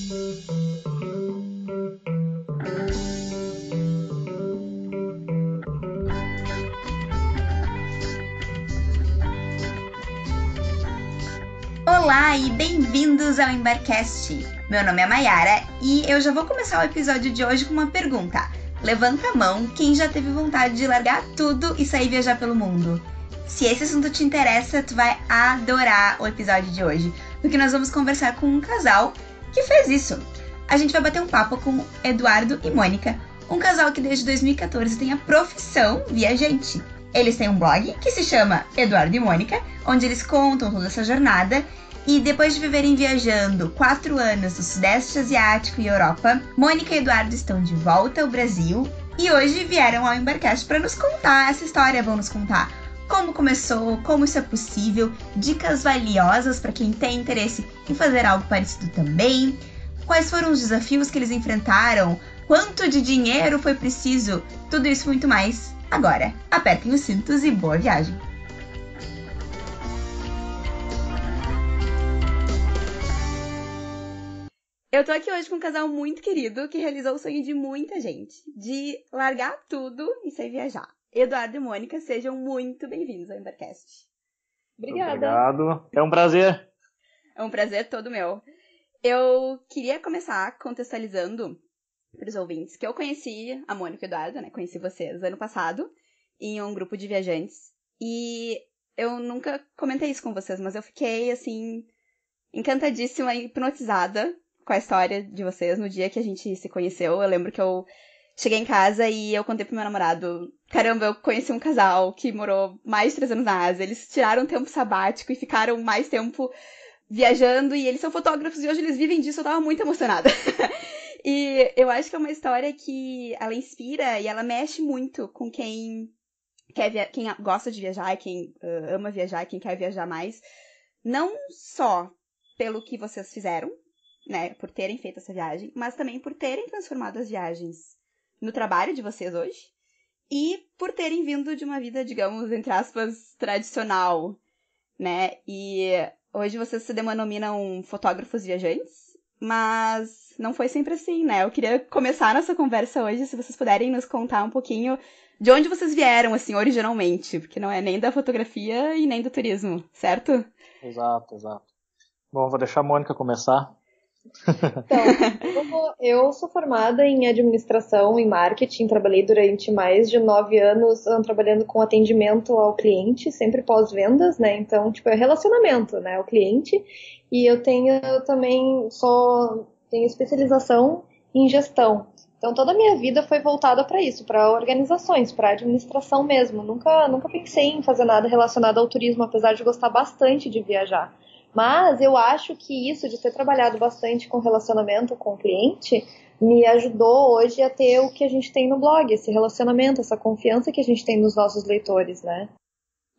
Olá e bem-vindos ao Embarcast! Meu nome é Mayara e eu já vou começar o episódio de hoje com uma pergunta. Levanta a mão quem já teve vontade de largar tudo e sair viajar pelo mundo. Se esse assunto te interessa, tu vai adorar o episódio de hoje, porque nós vamos conversar com um casal que fez isso. A gente vai bater um papo com Eduardo e Mônica, um casal que desde 2014 tem a profissão viajante. Eles têm um blog que se chama Eduardo e Mônica, onde eles contam toda essa jornada. E depois de viverem viajando 4 anos no Sudeste Asiático e Europa, Mônica e Eduardo estão de volta ao Brasil e hoje vieram ao Embarcast para nos contar essa história. Vão nos contar como começou, como isso é possível, dicas valiosas para quem tem interesse em fazer algo parecido também, quais foram os desafios que eles enfrentaram, quanto de dinheiro foi preciso, tudo isso e muito mais. Agora, apertem os cintos e boa viagem! Eu tô aqui hoje com um casal muito querido que realizou o sonho de muita gente, de largar tudo e sair viajar. Eduardo e Mônica, sejam muito bem-vindos ao Embarcast. Obrigada. Obrigado. É um prazer. É um prazer todo meu. Eu queria começar contextualizando para os ouvintes que eu conheci a Mônica e o Eduardo, né? Conheci vocês ano passado em um grupo de viajantes. E eu nunca comentei isso com vocês, mas eu fiquei, assim, encantadíssima e hipnotizada com a história de vocês no dia que a gente se conheceu. Eu lembro que eu cheguei em casa e eu contei pro meu namorado: caramba, eu conheci um casal que morou mais de 3 anos na Ásia. Eles tiraram um tempo sabático e ficaram mais tempo viajando. E eles são fotógrafos e hoje eles vivem disso. Eu tava muito emocionada. E eu acho que é uma história que ela inspira e ela mexe muito com quem quem gosta de viajar, quem ama viajar, quem quer viajar mais. Não só pelo que vocês fizeram, né, por terem feito essa viagem, mas também por terem transformado as viagens no trabalho de vocês hoje e por terem vindo de uma vida, digamos, entre aspas, tradicional, né? E hoje vocês se denominam fotógrafos viajantes, mas não foi sempre assim, né? Eu queria começar nossa conversa hoje, se vocês puderem nos contar um pouquinho de onde vocês vieram, assim, originalmente, porque não é nem da fotografia e nem do turismo, certo? Exato. Bom, vou deixar a Mônica começar. Então, eu sou formada em administração e marketing, trabalhei durante mais de 9 anos trabalhando com atendimento ao cliente, sempre pós-vendas, né? Então, é relacionamento, né, ao cliente. E eu tenho também, tenho especialização em gestão. Então, toda a minha vida foi voltada para isso, para organizações, para administração mesmo. Nunca pensei em fazer nada relacionado ao turismo, apesar de gostar bastante de viajar. Mas eu acho que isso de ter trabalhado bastante com relacionamento com o cliente me ajudou hoje a ter o que a gente tem no blog, esse relacionamento, essa confiança que a gente tem nos nossos leitores, né?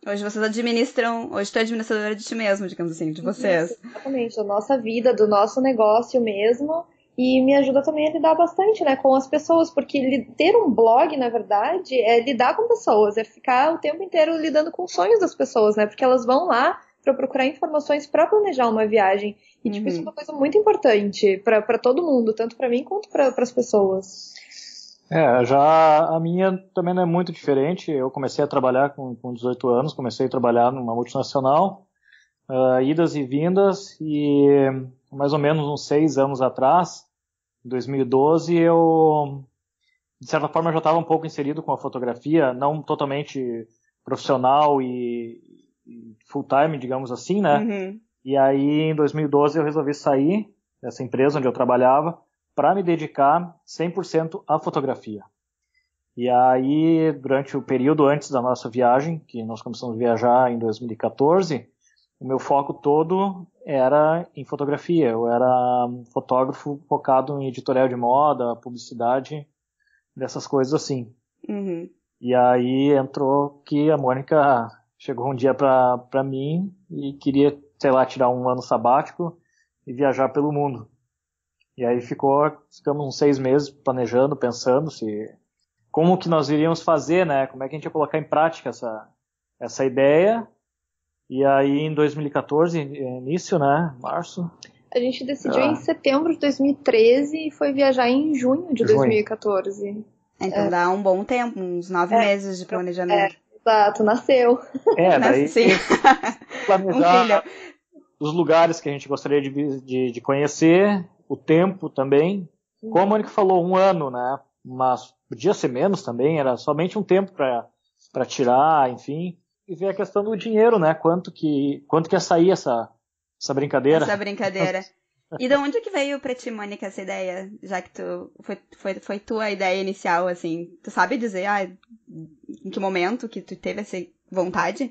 Hoje tu é administradora de ti mesmo, digamos assim, de vocês. Isso, exatamente, da nossa vida, do nosso negócio mesmo, e me ajuda também a lidar bastante, né, com as pessoas, porque ter um blog, na verdade, é lidar com pessoas, é ficar o tempo inteiro lidando com os sonhos das pessoas, né, porque elas vão lá para procurar informações para planejar uma viagem. E, isso é uma coisa muito importante para todo mundo, tanto para mim quanto para as pessoas. Já a minha também não é muito diferente. Eu comecei a trabalhar com 18 anos, comecei a trabalhar numa multinacional, idas e vindas, e mais ou menos uns 6 anos atrás, em 2012, eu, de certa forma, já estava um pouco inserido com a fotografia, não totalmente profissional e full time, digamos assim, né? Uhum. E aí, em 2012, eu resolvi sair dessa empresa onde eu trabalhava para me dedicar 100% à fotografia. E aí, durante o período antes da nossa viagem, que nós começamos a viajar em 2014, o meu foco todo era em fotografia. Eu era fotógrafo focado em editorial de moda, publicidade, dessas coisas assim. Uhum. E aí entrou que a Mônica chegou um dia pra mim e queria, sei lá, tirar um ano sabático e viajar pelo mundo. E aí ficamos uns 6 meses planejando, pensando como que nós iríamos fazer, né? Como é que a gente ia colocar em prática essa ideia. E aí em 2014, início, né? Março. A gente decidiu em setembro de 2013 e foi viajar em junho de 2014. Então dá um bom tempo, uns 9 meses de planejamento. Exato, nasceu. Daí Sim. planejar os lugares que a gente gostaria de conhecer, o tempo também. Como a Mônica falou, 1 ano, né? Mas podia ser menos também, era somente um tempo para tirar, enfim. E ver a questão do dinheiro, né? Quanto que ia sair essa brincadeira. Essa brincadeira. E de onde que veio pra ti, Mônica, essa ideia? Já que foi tua ideia inicial, assim. Tu sabe dizer, em que momento que tu teve essa vontade?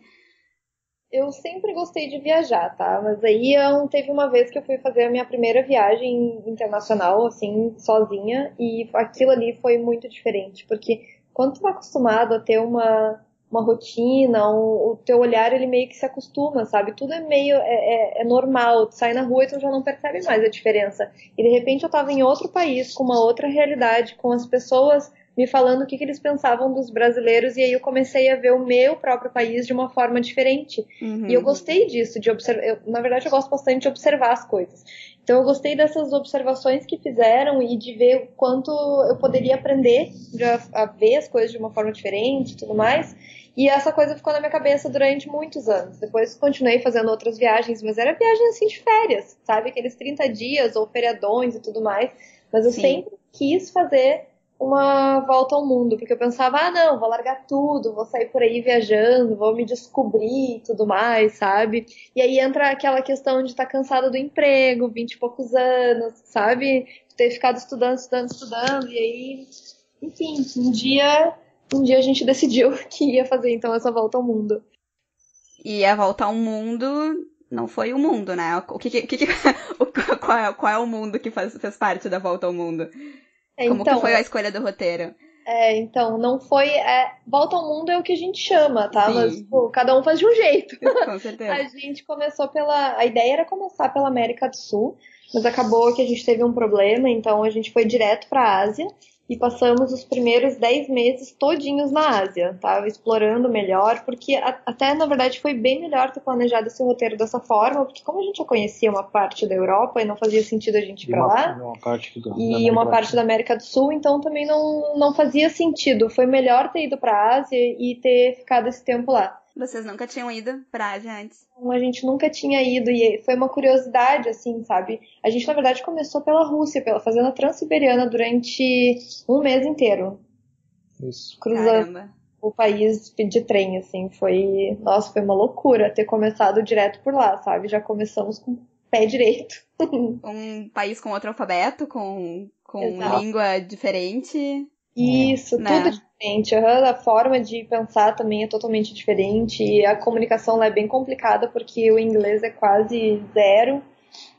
Eu sempre gostei de viajar, tá? Mas aí teve uma vez que eu fui fazer a minha primeira viagem internacional, assim, sozinha. E aquilo ali foi muito diferente. Porque quando tu tá acostumado a ter uma rotina, o teu olhar, ele meio que se acostuma, sabe? Tudo é meio, é normal, tu sai na rua e tu já não percebe mais a diferença. E de repente eu tava em outro país, com uma outra realidade, com as pessoas me falando o que eles pensavam dos brasileiros, e aí eu comecei a ver o meu próprio país de uma forma diferente. E eu gostei disso, de observar. Na verdade, eu gosto bastante de observar as coisas. Então eu gostei dessas observações que fizeram e de ver o quanto eu poderia aprender a ver as coisas de uma forma diferente e tudo mais. E essa coisa ficou na minha cabeça durante muitos anos. Depois continuei fazendo outras viagens, mas era viagem assim de férias, sabe? Aqueles 30 dias ou feriadões e tudo mais. Mas eu sempre quis fazer uma volta ao mundo, porque eu pensava, não, vou largar tudo, vou sair por aí viajando, vou me descobrir e tudo mais, sabe? E aí entra aquela questão de estar cansada do emprego, 20 e poucos anos, sabe? Ter ficado estudando, e aí, enfim, um dia a gente decidiu que ia fazer, então, essa volta ao mundo. E a volta ao mundo não foi o mundo, né? Qual é o mundo que fez parte da volta ao mundo? Como que foi a escolha do roteiro? Então, não foi... volta ao mundo é o que a gente chama, tá? Sim. Mas, cada um faz de um jeito. Com certeza. A gente começou a ideia era começar pela América do Sul, mas acabou que a gente teve um problema, então a gente foi direto pra Ásia. E passamos os primeiros 10 meses todinhos na Ásia, tá? Explorando melhor, porque até, na verdade, foi bem melhor ter planejado esse roteiro dessa forma, porque como a gente já conhecia uma parte da Europa e não fazia sentido a gente ir pra lá, uma parte da América do Sul, então também não fazia sentido. Foi melhor ter ido pra Ásia e ter ficado esse tempo lá. Vocês nunca tinham ido pra Ásia antes? A gente nunca tinha ido e foi uma curiosidade, assim, sabe? A gente, na verdade, começou pela Rússia, fazendo a Transiberiana durante 1 mês inteiro. Isso. Cruzando o país de trem, assim. Foi uma loucura ter começado direto por lá, sabe? Já começamos com o pé direito. Um país com outro alfabeto, com língua diferente. Isso, tudo diferente. A forma de pensar também é totalmente diferente. E a comunicação lá é bem complicada porque o inglês é quase zero.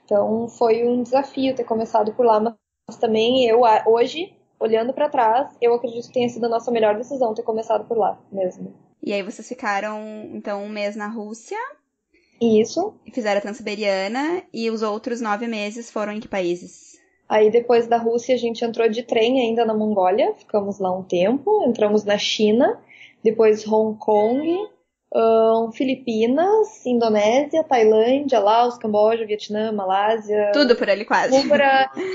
Então foi um desafio ter começado por lá. Mas também hoje, olhando pra trás, eu acredito que tenha sido a nossa melhor decisão ter começado por lá mesmo. E aí vocês ficaram, então, 1 mês na Rússia. Isso. E fizeram a Transiberiana. E os outros 9 meses foram em que países? Aí depois da Rússia a gente entrou de trem ainda na Mongólia, ficamos lá um tempo, entramos na China, depois Hong Kong, Filipinas, Indonésia, Tailândia, Laos, Camboja, Vietnã, Malásia... Tudo por ali quase.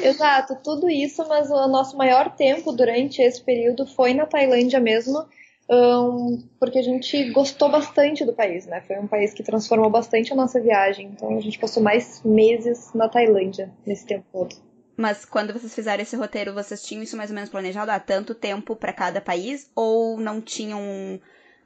Exato, tudo isso, mas o nosso maior tempo durante esse período foi na Tailândia mesmo, porque a gente gostou bastante do país, né? Foi um país que transformou bastante a nossa viagem, então a gente passou mais meses na Tailândia nesse tempo todo. Mas quando vocês fizeram esse roteiro, vocês tinham isso mais ou menos planejado há tanto tempo pra cada país? Ou não tinham...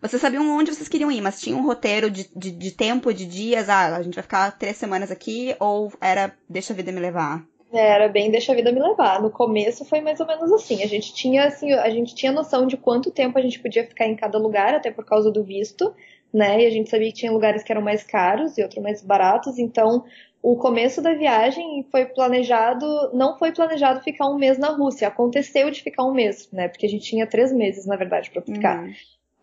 Vocês sabiam onde vocês queriam ir, mas tinha um roteiro de tempo, de dias? A gente vai ficar 3 semanas aqui? Ou era deixa a vida me levar? Era bem deixa a vida me levar. No começo foi mais ou menos assim. A gente tinha noção de quanto tempo a gente podia ficar em cada lugar, até por causa do visto, né? E a gente sabia que tinha lugares que eram mais caros e outros mais baratos, então... O começo da viagem não foi planejado ficar 1 mês na Rússia, aconteceu de ficar 1 mês, né? Porque a gente tinha 3 meses, na verdade, para ficar.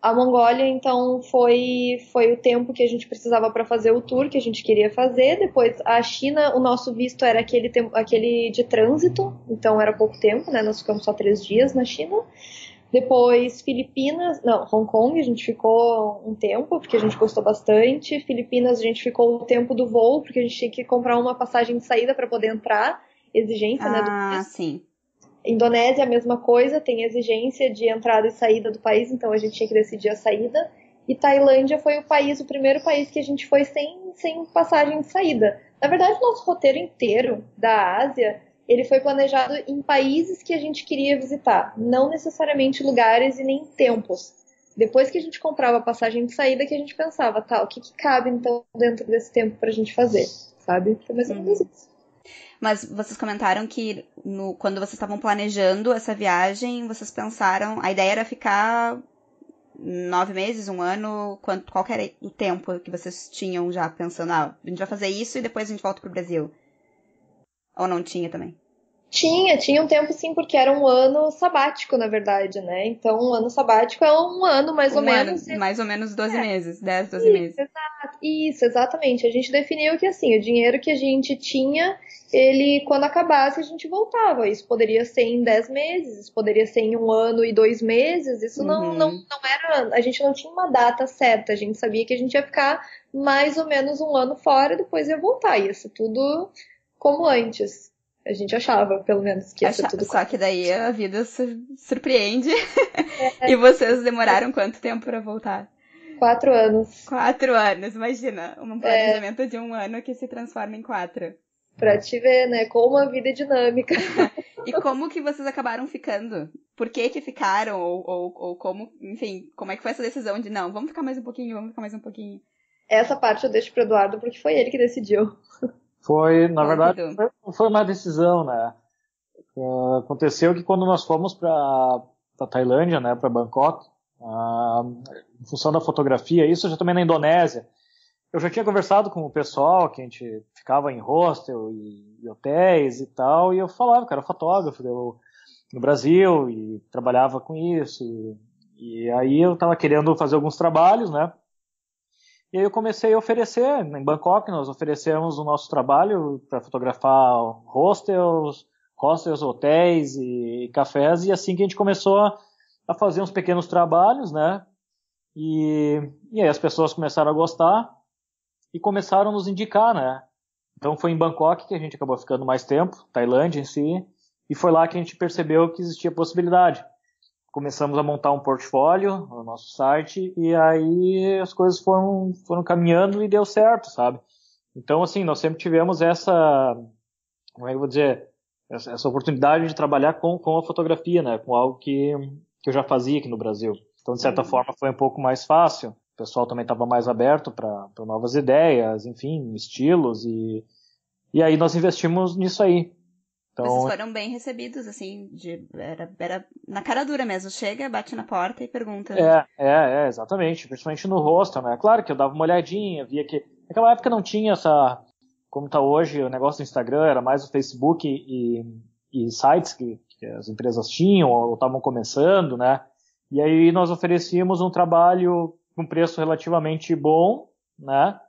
A Mongólia, então, foi o tempo que a gente precisava para fazer o tour que a gente queria fazer. Depois, a China, o nosso visto era aquele de trânsito, então era pouco tempo, né? Nós ficamos só 3 dias na China. Depois Filipinas, não, Hong Kong a gente ficou um tempo, porque a gente gostou bastante. Filipinas a gente ficou o tempo do voo, porque a gente tinha que comprar uma passagem de saída para poder entrar, exigência, né, do visto. Sim. Indonésia a mesma coisa, tem exigência de entrada e saída do país, então a gente tinha que decidir a saída. E Tailândia foi o primeiro país que a gente foi sem passagem de saída. Na verdade, o nosso roteiro inteiro da Ásia, ele foi planejado em países que a gente queria visitar, não necessariamente lugares e nem tempos. Depois que a gente comprava a passagem de saída, que a gente pensava, tá, o que cabe então dentro desse tempo pra gente fazer, sabe? Foi mais ou menos isso. Mas vocês comentaram que quando vocês estavam planejando essa viagem, vocês pensaram, a ideia era ficar 9 meses, 1 ano, qual que era o tempo que vocês tinham já pensando, a gente vai fazer isso e depois a gente volta pro Brasil? Ou não tinha também? Tinha um tempo sim, porque era um ano sabático, na verdade, né? Então, um ano sabático é um ano, mais ou menos. Mais ou menos 12 meses, 10, 12 meses. Isso, exatamente. A gente definiu que, assim, o dinheiro que a gente tinha, ele, quando acabasse, a gente voltava. Isso poderia ser em 10 meses, isso poderia ser em 1 ano e 2 meses. Isso não era... A gente não tinha uma data certa. A gente sabia que a gente ia ficar mais ou menos 1 ano fora e depois ia voltar. Ia ser tudo como antes. A gente achava, pelo menos, que ia ser tudo. Só que daí a vida surpreende. E vocês demoraram quanto tempo pra voltar? 4 anos. 4 anos, imagina. Um planejamento de 1 ano que se transforma em 4. Pra te ver, né? Como a vida é dinâmica. E como que vocês acabaram ficando? Por que ficaram? Ou como, enfim, como é que foi essa decisão de não, vamos ficar mais um pouquinho. Essa parte eu deixo pro Eduardo, porque foi ele que decidiu. Foi, na verdade, não foi uma decisão, né? Aconteceu que quando nós fomos para Tailândia, né, para Bangkok, em função da fotografia, isso já também na Indonésia, eu já tinha conversado com o pessoal, que a gente ficava em hostel e hotéis e tal, e eu falava que era fotógrafo no Brasil e trabalhava com isso, e aí eu estava querendo fazer alguns trabalhos, né? E aí eu comecei a oferecer, em Bangkok nós oferecemos o nosso trabalho para fotografar hostels, hotéis e cafés, e assim que a gente começou a fazer uns pequenos trabalhos, né? E aí as pessoas começaram a gostar e começaram a nos indicar, né? Então foi em Bangkok que a gente acabou ficando mais tempo, Tailândia em si, e foi lá que a gente percebeu que existia possibilidade. Começamos a montar um portfólio no nosso site e aí as coisas foram caminhando e deu certo, sabe? Então, assim, nós sempre tivemos como é que eu vou dizer, essa oportunidade de trabalhar com a fotografia, né? Com algo que eu já fazia aqui no Brasil. Então, de certa forma, foi um pouco mais fácil. O pessoal também estava mais aberto para novas ideias, enfim, estilos e aí nós investimos nisso aí. Então, vocês foram bem recebidos, assim, era na cara dura mesmo. Chega, bate na porta e pergunta. Exatamente. Principalmente no hostel, né? Claro que eu dava uma olhadinha, via que... Naquela época não tinha como tá hoje, o negócio do Instagram, era mais o Facebook e sites que as empresas tinham ou estavam começando, né? E aí nós oferecíamos um trabalho com preço relativamente bom, né?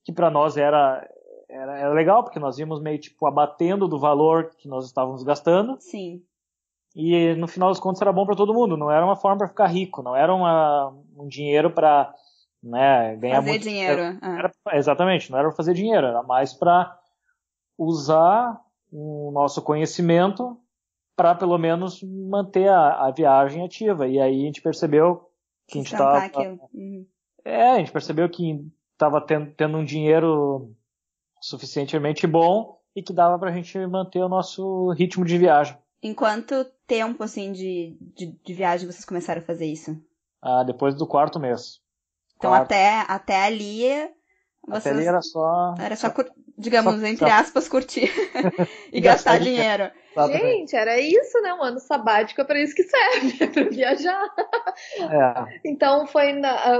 Que para nós era legal, porque nós íamos meio tipo abatendo do valor que nós estávamos gastando. Sim. E no final das contas era bom para todo mundo, não era uma forma para ficar rico, não era um dinheiro para, né, ganhar fazer muito dinheiro. Exatamente, não era para fazer dinheiro, era mais para usar o nosso conhecimento para pelo menos manter a viagem ativa. E aí a gente percebeu que a gente estava a gente percebeu que estava tendo um dinheiro suficientemente bom e que dava pra gente manter o nosso ritmo de viagem. Em quanto tempo, assim, de viagem vocês começaram a fazer isso? Depois do 4º mês. Então, até ali... Até ali era só... Era só digamos, entre aspas, curtir e gastar dinheiro. Gente, era isso, né? Um ano sabático é pra isso que serve, é pra viajar. Então,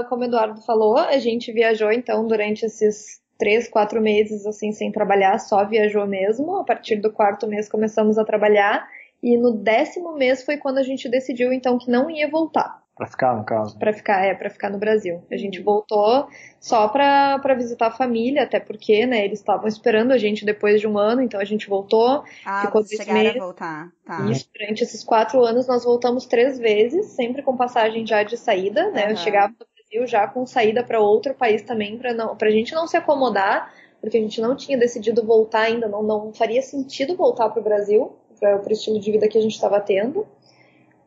como o Eduardo falou, a gente viajou, então, durante esses 3, 4 meses, assim, sem trabalhar, só viajou mesmo. A partir do 4º mês começamos a trabalhar e no 10º mês foi quando a gente decidiu, então, que não ia voltar. Pra ficar, no caso. Pra ficar no Brasil. A gente voltou só pra visitar a família, até porque, né, eles estavam esperando a gente depois de um ano, então a gente voltou, ficou vocês chegaram a voltar, tá. Isso, durante esses 4 anos nós voltamos 3 vezes, sempre com passagem já de saída, né, eu chegava no Brasil já com saída pra outro país também, pra gente não se acomodar, porque a gente não tinha decidido voltar ainda, não faria sentido voltar pro Brasil, pro estilo de vida que a gente estava tendo.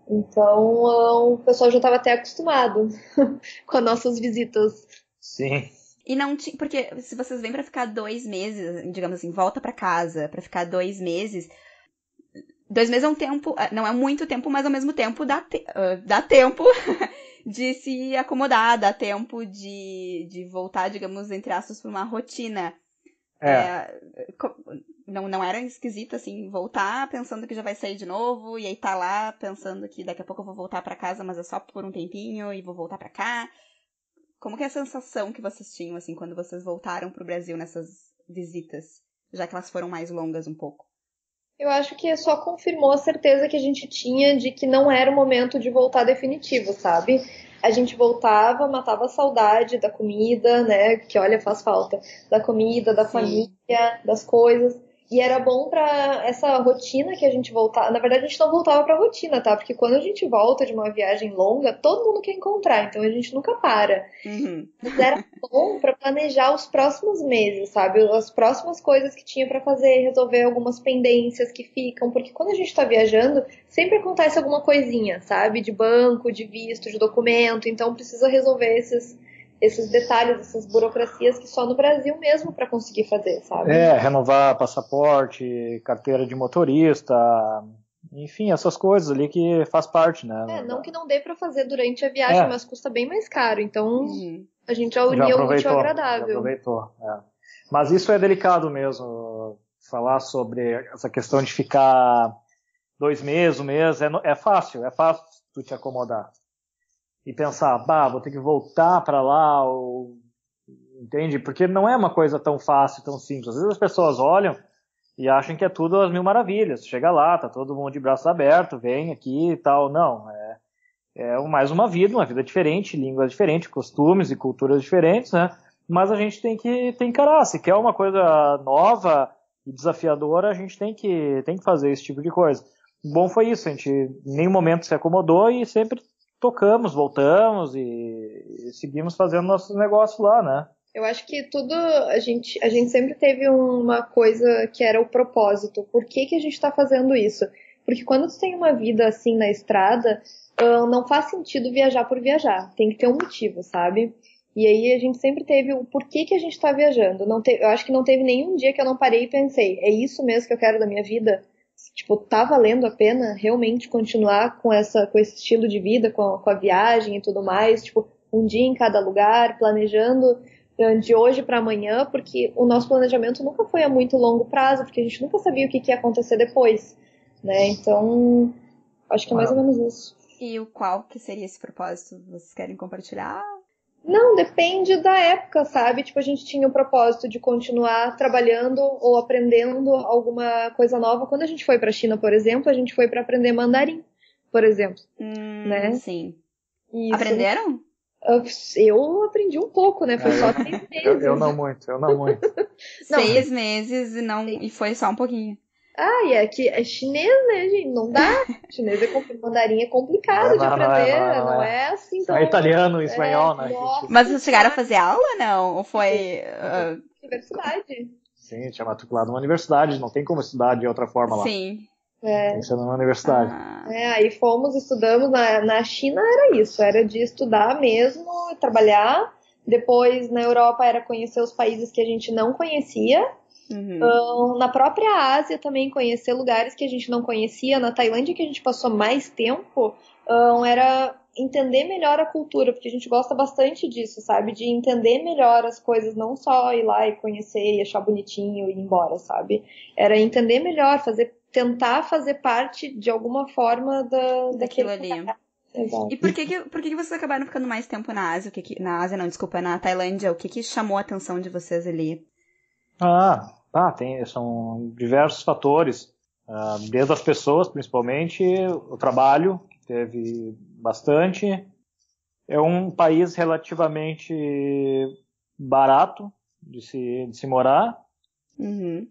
Então, o pessoal já estava até acostumado com as nossas visitas. Sim. E não tinha... Porque se vocês vêm pra ficar 2 meses, digamos assim, volta pra casa pra ficar 2 meses... 2 meses é um tempo... Não é muito tempo, mas ao mesmo tempo dá tempo de se acomodar, dá tempo de voltar, digamos, entre aspas, pra uma rotina. Não era esquisito, assim, voltar pensando que já vai sair de novo, e aí tá lá pensando que daqui a pouco eu vou voltar pra casa, mas é só por um tempinho, e vou voltar pra cá. Como que é a sensação que vocês tinham, assim, quando vocês voltaram pro Brasil nessas visitas, já que elas foram mais longas um pouco? Eu acho que só confirmou a certeza que a gente tinha de que não era o momento de voltar definitivo, sabe? A gente voltava, matava a saudade da comida, né? Que olha, faz falta. Da comida, da família, das coisas. E era bom pra essa rotina que a gente voltava. Na verdade, a gente não voltava pra rotina, tá? Porque quando a gente volta de uma viagem longa, todo mundo quer encontrar, então a gente nunca para. Uhum. Mas era bom pra planejar os próximos meses, sabe? As próximas coisas que tinha pra fazer, resolver algumas pendências que ficam. Porque quando a gente tá viajando, sempre acontece alguma coisinha, sabe? De banco, de visto, de documento. Então precisa resolver esses detalhes, essas burocracias que só no Brasil mesmo para conseguir fazer, sabe? Renovar passaporte, carteira de motorista, enfim, essas coisas ali que faz parte, né? Não que não dê para fazer durante a viagem, mas custa bem mais caro, então a gente já unia o útil ao agradável. Já aproveitou, Mas isso é delicado mesmo, falar sobre essa questão de ficar 2 meses, 1 mês, é fácil tu te acomodar. E pensar, vou ter que voltar para lá, entende? Porque não é uma coisa tão fácil, tão simples. Às vezes as pessoas olham e acham que é tudo as mil maravilhas. Chega lá, tá todo mundo de braços abertos, vem aqui e tal. Não, é mais uma vida diferente, línguas diferentes, costumes e culturas diferentes, né? Mas a gente tem que encarar. Se quer uma coisa nova e desafiadora, a gente tem que fazer esse tipo de coisa. O bom foi isso, a gente em nenhum momento se acomodou e sempre tocamos, voltamos e seguimos fazendo nossos negócios lá, né? Eu acho que tudo, a gente sempre teve uma coisa que era o propósito. Por que a gente está fazendo isso? Porque quando tu tem uma vida assim na estrada, não faz sentido viajar por viajar. Tem que ter um motivo, sabe? E aí a gente sempre teve o porquê que a gente está viajando. Eu acho que não teve nenhum dia que eu não parei e pensei, é isso mesmo que eu quero da minha vida? Tipo, tá valendo a pena realmente continuar com esse estilo de vida, com a viagem e tudo mais, tipo, um dia em cada lugar, planejando de hoje para amanhã, porque o nosso planejamento nunca foi a muito longo prazo, porque a gente nunca sabia o que ia acontecer depois, né? Então, acho que é mais ou menos isso. E qual que seria esse propósito? Vocês querem compartilhar? Não, depende da época, sabe? Tipo, a gente tinha o propósito de continuar trabalhando ou aprendendo alguma coisa nova. Quando a gente foi pra China, por exemplo, a gente foi para aprender mandarim, por exemplo. Né? Sim. Isso. Aprenderam? Eu aprendi um pouco, né? Foi só 6 meses. Eu não muito. 6 meses e foi só um pouquinho. E é que é chinês, né, gente? Não dá. Chinês mandarim é complicado de aprender. Não é assim tão... É italiano, espanhol, né? Mas vocês chegaram a fazer aula, não? Ou foi... Universidade. Sim, tinha matriculado numa universidade. Não tem como estudar de outra forma lá. Sim. Tem que ser numa universidade. Aí estudamos na China, era isso. Era de estudar mesmo, trabalhar. Depois, na Europa, era conhecer os países que a gente não conhecia. Na própria Ásia também conhecer lugares que a gente não conhecia. Na Tailândia, que a gente passou mais tempo, era entender melhor a cultura, porque a gente gosta bastante disso, sabe? De entender melhor as coisas, não só ir lá e conhecer e achar bonitinho e ir embora, sabe? Era entender melhor, tentar fazer parte de alguma forma daquilo ali. Exato. E por que vocês acabaram ficando mais tempo na Ásia? Na Ásia, não, desculpa, na Tailândia. O que chamou a atenção de vocês ali? São diversos fatores, desde as pessoas, principalmente, o trabalho, que teve bastante, É um país relativamente barato de se morar. Uhum.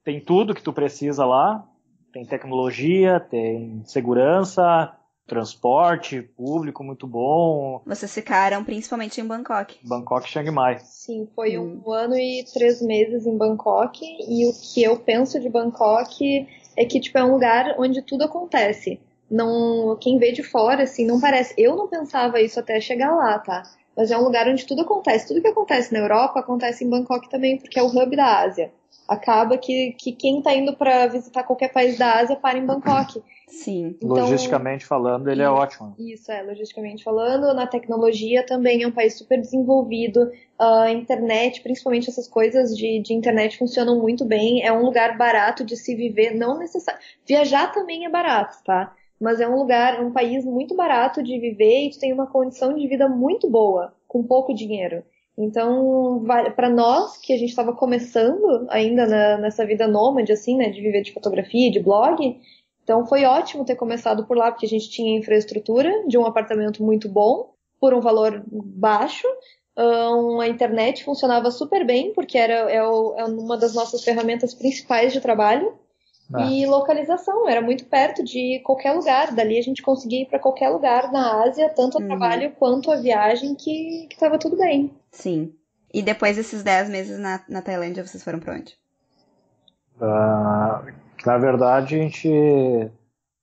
Tem tudo que tu precisa lá. Tem tecnologia, tem segurança, transporte público muito bom. Vocês ficaram principalmente em Bangkok. Bangkok e Chiang Mai. Sim, foi 1 ano e 3 meses em Bangkok, e o que eu penso de Bangkok é que, tipo, é um lugar onde tudo acontece. Não, quem vê de fora, assim, não parece. Eu não pensava isso até chegar lá, tá? Mas é um lugar onde tudo acontece. Tudo que acontece na Europa acontece em Bangkok também, porque é o hub da Ásia. Acaba que quem tá indo pra visitar qualquer país da Ásia para em Bangkok. Sim. Então, logisticamente falando, ele é ótimo. Isso, logisticamente falando. Na tecnologia também é um país super desenvolvido. A internet, principalmente essas coisas de internet funcionam muito bem. É um lugar barato de se viver, não necessário. Viajar também é barato, tá? Mas é um país muito barato de viver e tu tem uma condição de vida muito boa, com pouco dinheiro. Então, para nós, que a gente estava começando ainda nessa vida nômade, assim, né, de viver de fotografia, de blog, então foi ótimo ter começado por lá, porque a gente tinha infraestrutura de um apartamento muito bom, por um valor baixo. A internet funcionava super bem, porque é uma das nossas ferramentas principais de trabalho. E localização, era muito perto de qualquer lugar. Dali a gente conseguia ir para qualquer lugar na Ásia, tanto a trabalho quanto a viagem, que estava tudo bem. Sim. E depois desses 10 meses na Tailândia, vocês foram pra onde? Na verdade, a gente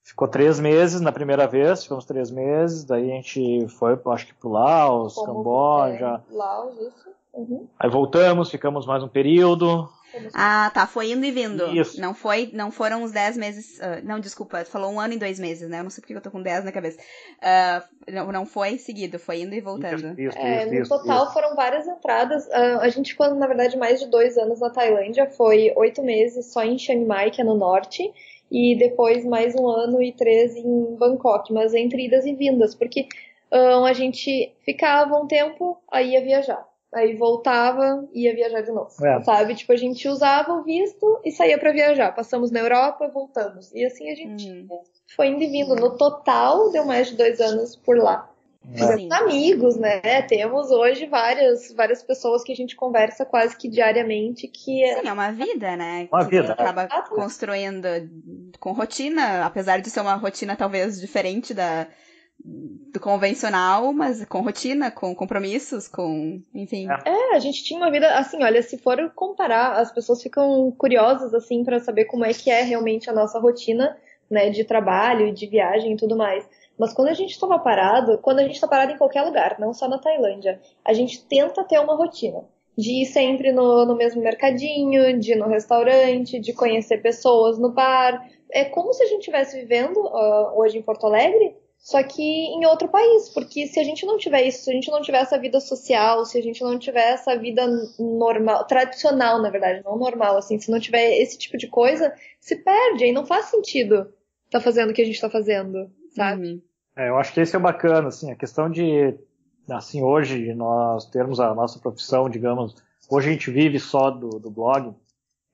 ficou 3 meses na primeira vez, ficamos 3 meses, daí a gente foi, acho que pro Laos, Camboja. Laos, isso. Uhum. Aí voltamos, ficamos mais um período. Ah, tá, foi indo e vindo. Isso. Não foram os 10 meses. Não, desculpa, falou 1 ano e 2 meses, né? Eu não sei porque eu tô com 10 na cabeça. Não foi seguido, foi indo e voltando. No total foram várias entradas. A gente ficou, na verdade, mais de 2 anos na Tailândia. Foi 8 meses só em Chiang Mai, que é no norte. E depois mais 1 ano e 3 em Bangkok. Mas entre idas e vindas, porque a gente ficava um tempo, aí ia viajar. Aí voltava e ia viajar de novo, sabe? Tipo, a gente usava o visto e saía pra viajar. Passamos na Europa, voltamos. E assim a gente foi indo e vindo. No total, deu mais de 2 anos por lá. Fizemos amigos, né? Temos hoje várias pessoas que a gente conversa quase que diariamente. Sim, é uma vida, né? Uma vida. Acaba construindo com rotina, apesar de ser uma rotina talvez diferente do convencional, mas com rotina, com compromissos, enfim. A gente tinha uma vida, assim, olha, se for comparar, as pessoas ficam curiosas, assim, pra saber como é que é realmente a nossa rotina, né, de trabalho e de viagem e tudo mais. Mas quando a gente tá parado em qualquer lugar, não só na Tailândia, a gente tenta ter uma rotina. De ir sempre no mesmo mercadinho, de ir no restaurante, de conhecer pessoas no bar. É como se a gente estivesse vivendo hoje em Porto Alegre, só que em outro país, porque se a gente não tiver isso, se a gente não tiver essa vida social, se a gente não tiver essa vida normal, tradicional, na verdade, não normal, assim, se não tiver esse tipo de coisa, se perde, aí não faz sentido tá fazendo o que a gente tá fazendo, sabe? Eu acho que esse é o bacana, assim, a questão de, assim, hoje nós termos a nossa profissão, digamos, hoje a gente vive só do blog,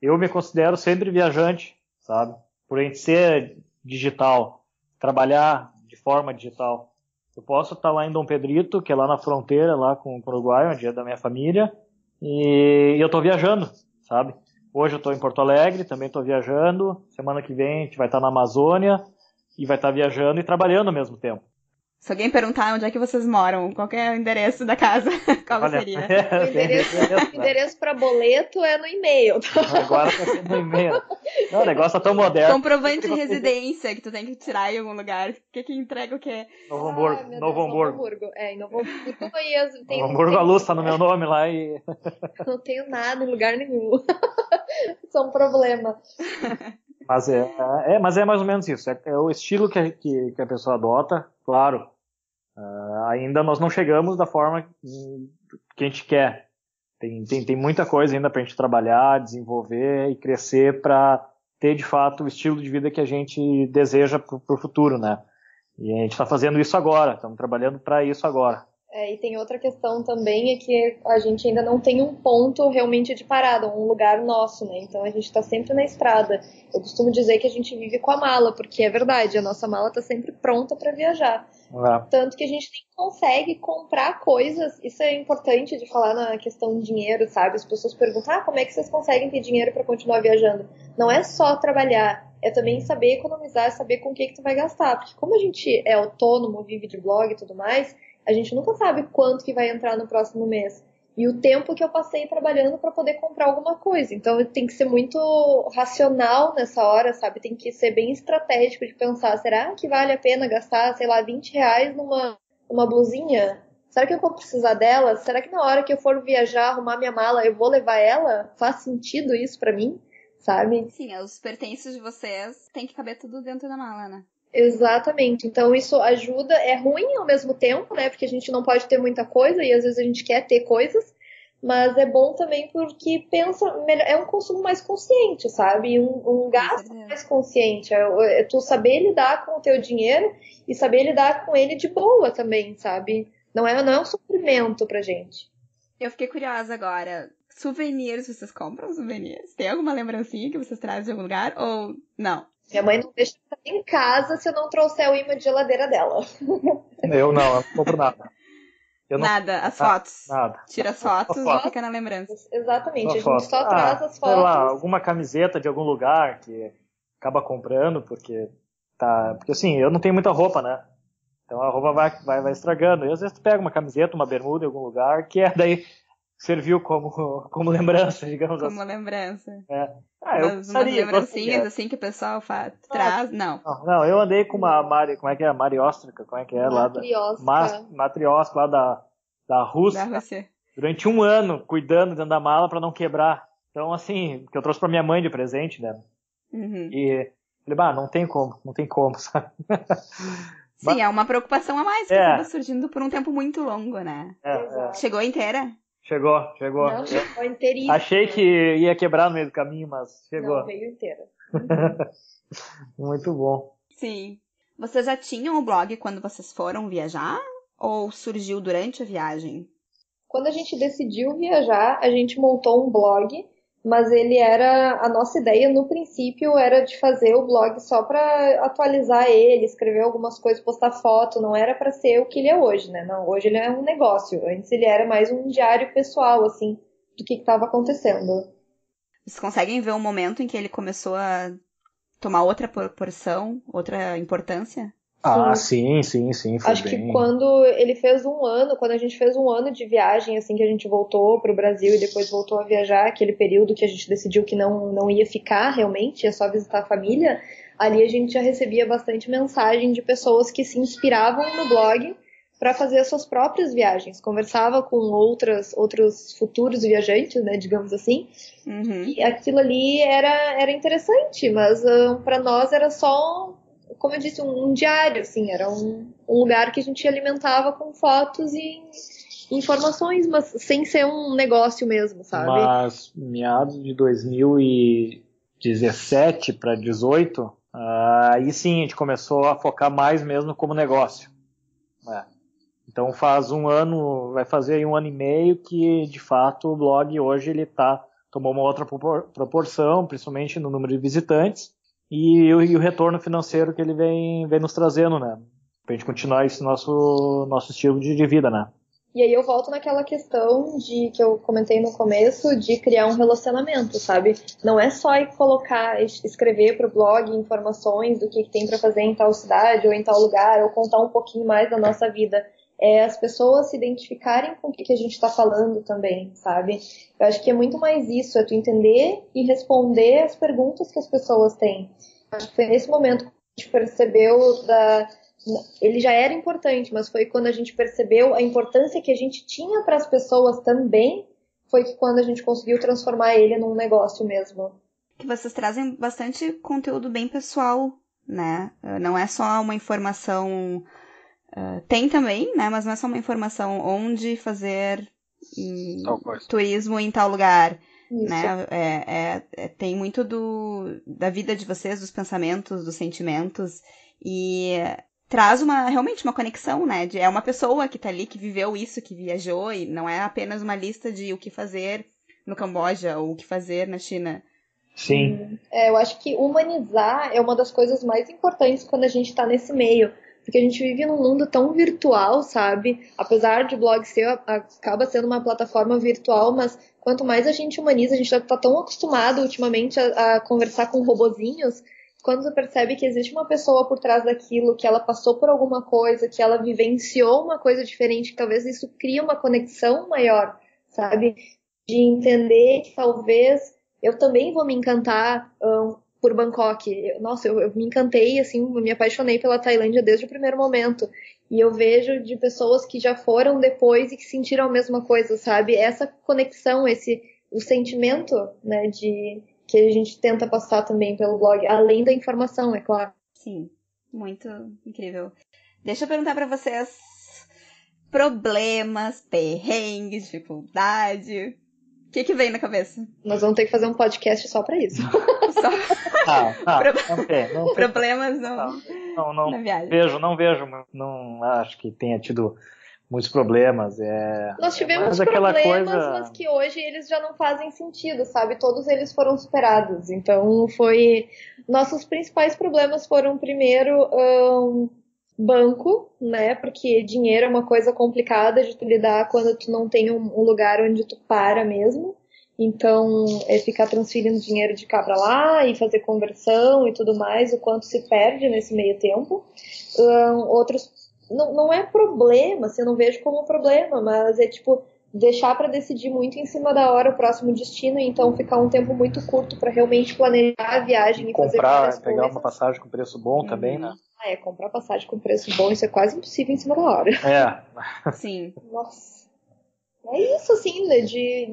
eu me considero sempre viajante, sabe? Por a gente ser digital, trabalhar de forma digital. Eu posso estar lá em Dom Pedrito, que é lá na fronteira, lá com o Uruguai, onde é da minha família, e eu estou viajando, sabe? Hoje eu estou em Porto Alegre, também estou viajando. Semana que vem a gente vai estar na Amazônia e vai estar viajando e trabalhando ao mesmo tempo. Se alguém perguntar onde é que vocês moram, qual é o endereço da casa, qual seria? O endereço para boleto é no e-mail. Agora tá sendo no e-mail. Não, o negócio tá tão moderno. Comprovante de residência que tu tem que tirar em algum lugar. O que entrega o quê? Novo Hamburgo. Novo Hamburgo. Em Novo Hamburgo. Novo Hamburgo, a luz tá no meu nome lá e... Não tenho nada em lugar nenhum. Isso é um problema. Mas é mais ou menos isso. É o estilo que a pessoa adota, claro. Ainda nós não chegamos da forma que a gente quer. Tem muita coisa ainda pra gente trabalhar, desenvolver e crescer para ter de fato o estilo de vida que a gente deseja pro futuro, né? E a gente está fazendo isso agora, estamos trabalhando para isso agora. E tem outra questão também, é que a gente ainda não tem um ponto realmente de parada, um lugar nosso, né? Então a gente está sempre na estrada. Eu costumo dizer que a gente vive com a mala, porque é verdade, a nossa mala está sempre pronta para viajar. Tanto que a gente nem consegue comprar coisas. Isso é importante de falar na questão de dinheiro, sabe? As pessoas perguntam, como é que vocês conseguem ter dinheiro para continuar viajando? Não é só trabalhar, é também saber economizar, saber com o que tu vai gastar. Porque como a gente é autônomo, vive de blog e tudo mais, a gente nunca sabe quanto que vai entrar no próximo mês. E o tempo que eu passei trabalhando para poder comprar alguma coisa. Então tem que ser muito racional nessa hora, sabe? Tem que ser bem estratégico de pensar, será que vale a pena gastar, sei lá, R$20 numa blusinha? Será que eu vou precisar dela? Será que na hora que eu for viajar, arrumar minha mala, eu vou levar ela? Faz sentido isso para mim, sabe? Sim, os pertences de vocês tem que caber tudo dentro da mala, né? Exatamente. Então isso ajuda, é ruim ao mesmo tempo, né? Porque a gente não pode ter muita coisa e às vezes a gente quer ter coisas, mas é bom também porque é um consumo mais consciente, sabe? Um gasto mais consciente. É tu saber lidar com o teu dinheiro e saber lidar com ele de boa também, sabe? Não é um sofrimento pra gente. Eu fiquei curiosa agora. Souvenirs, vocês compram souvenirs? Tem alguma lembrancinha que vocês trazem de algum lugar ou não? Minha mãe não deixa eu estar em casa se eu não trouxer o imã de geladeira dela. Eu não compro nada. Nada, as fotos. Nada. Tira as fotos e fica na lembrança. Exatamente, a gente só traz as fotos. Sei lá, alguma camiseta de algum lugar que acaba comprando, porque assim, eu não tenho muita roupa, né? Então a roupa vai estragando. E às vezes tu pega uma camiseta, uma bermuda em algum lugar, que daí serviu como lembrança, digamos assim. Como lembrança. Umas lembrancinhas assim que o pessoal traz, não. Não, eu andei com uma como é que é? Marióstrica, como é que é? Matriosca lá da Rússia. Durante 1 ano, cuidando dentro da mala pra não quebrar. Então, assim, que eu trouxe pra minha mãe de presente, né? Uhum. E falei, não tem como, sabe? Sim, é uma preocupação a mais que acaba surgindo por um tempo muito longo, né? Chegou inteira? Chegou. Não, chegou inteirinha. Achei que ia quebrar no meio do caminho, mas chegou. Não, veio inteira. Muito bom. Sim. Vocês já tinham o blog quando vocês foram viajar? Ou surgiu durante a viagem? Quando a gente decidiu viajar, a gente montou um blog, mas a nossa ideia no princípio era de fazer o blog só para atualizar ele, escrever algumas coisas, postar foto, não era para ser o que ele é hoje, né? Não, hoje ele é um negócio. Antes ele era mais um diário pessoal, assim, do que estava acontecendo. Vocês conseguem ver o momento em que ele começou a tomar outra proporção, outra importância? Sim. Acho que quando ele fez 1 ano, quando a gente fez 1 ano de viagem, assim, que a gente voltou pro Brasil e depois voltou a viajar, aquele período que a gente decidiu que não ia ficar realmente, ia só visitar a família, ali a gente já recebia bastante mensagem de pessoas que se inspiravam no blog para fazer as suas próprias viagens. Conversava com outros futuros viajantes, né, digamos assim, e aquilo ali era interessante, mas para nós era só, como eu disse, um diário, assim, era um lugar que a gente alimentava com fotos e informações, mas sem ser um negócio mesmo, sabe? Mas meados de 2017 para 2018, aí sim a gente começou a focar mais mesmo como negócio. Então faz 1 ano, vai fazer aí 1 ano e meio que de fato o blog hoje ele tomou uma outra proporção, principalmente no número de visitantes. E o retorno financeiro que ele vem nos trazendo, né? Pra gente continuar esse nosso estilo de vida, né? E aí eu volto naquela questão que eu comentei no começo, de criar um relacionamento, sabe? Não é só escrever pro blog informações do que tem para fazer em tal cidade ou em tal lugar, ou contar um pouquinho mais da nossa vida. É as pessoas se identificarem com o que a gente está falando também, sabe? Eu acho que é muito mais isso, é tu entender e responder as perguntas que as pessoas têm. Acho que foi nesse momento que a gente percebeu ele já era importante, mas foi quando a gente percebeu a importância que a gente tinha para as pessoas também, foi que quando a gente conseguiu transformar ele num negócio mesmo. Que vocês trazem bastante conteúdo bem pessoal, né? Não é só uma informação... tem também, né? Mas não é só uma informação onde fazer turismo em tal lugar. Né? Tem muito da vida de vocês, dos pensamentos, dos sentimentos. E traz realmente uma conexão, né? É uma pessoa que tá ali, que viveu isso, que viajou, e não é apenas uma lista de o que fazer no Camboja ou o que fazer na China. Sim. Eu acho que humanizar é uma das coisas mais importantes quando a gente tá nesse meio. Porque a gente vive num mundo tão virtual, sabe? Apesar de o blog acaba sendo uma plataforma virtual, mas quanto mais a gente humaniza, a gente já tá tão acostumado ultimamente a conversar com robozinhos, quando você percebe que existe uma pessoa por trás daquilo, que ela passou por alguma coisa, que ela vivenciou uma coisa diferente, que talvez isso crie uma conexão maior, sabe? De entender que talvez eu também vou me encantar por Bangkok. Eu me encantei, assim, me apaixonei pela Tailândia desde o primeiro momento. E eu vejo de pessoas que já foram depois e que sentiram a mesma coisa, sabe? Essa conexão, o sentimento, né, que a gente tenta passar também pelo blog, além da informação, é claro. Sim, muito incrível. Deixa eu perguntar pra vocês problemas, perrengues, dificuldade. O que vem na cabeça? Nós vamos ter que fazer um podcast só pra isso. Não, problemas na viagem. Não vejo, não acho que tenha tido muitos problemas. Nós tivemos problemas, mas que hoje eles já não fazem sentido, sabe? Todos eles foram superados. Então, nossos principais problemas foram, primeiro, banco, né? Porque dinheiro é uma coisa complicada de tu lidar quando tu não tem um lugar onde tu para mesmo. Então, ficar transferindo dinheiro de cá pra lá e fazer conversão e tudo mais, o quanto se perde nesse meio tempo. Outros não é problema, assim, eu não vejo como problema, mas é tipo deixar para decidir muito em cima da hora o próximo destino e então ficar um tempo muito curto para realmente planejar a viagem e fazer várias coisas. Pegar uma passagem com preço bom também, né? Comprar passagem com preço bom, isso é quase impossível em cima da hora. Sim. Nossa. É isso, assim,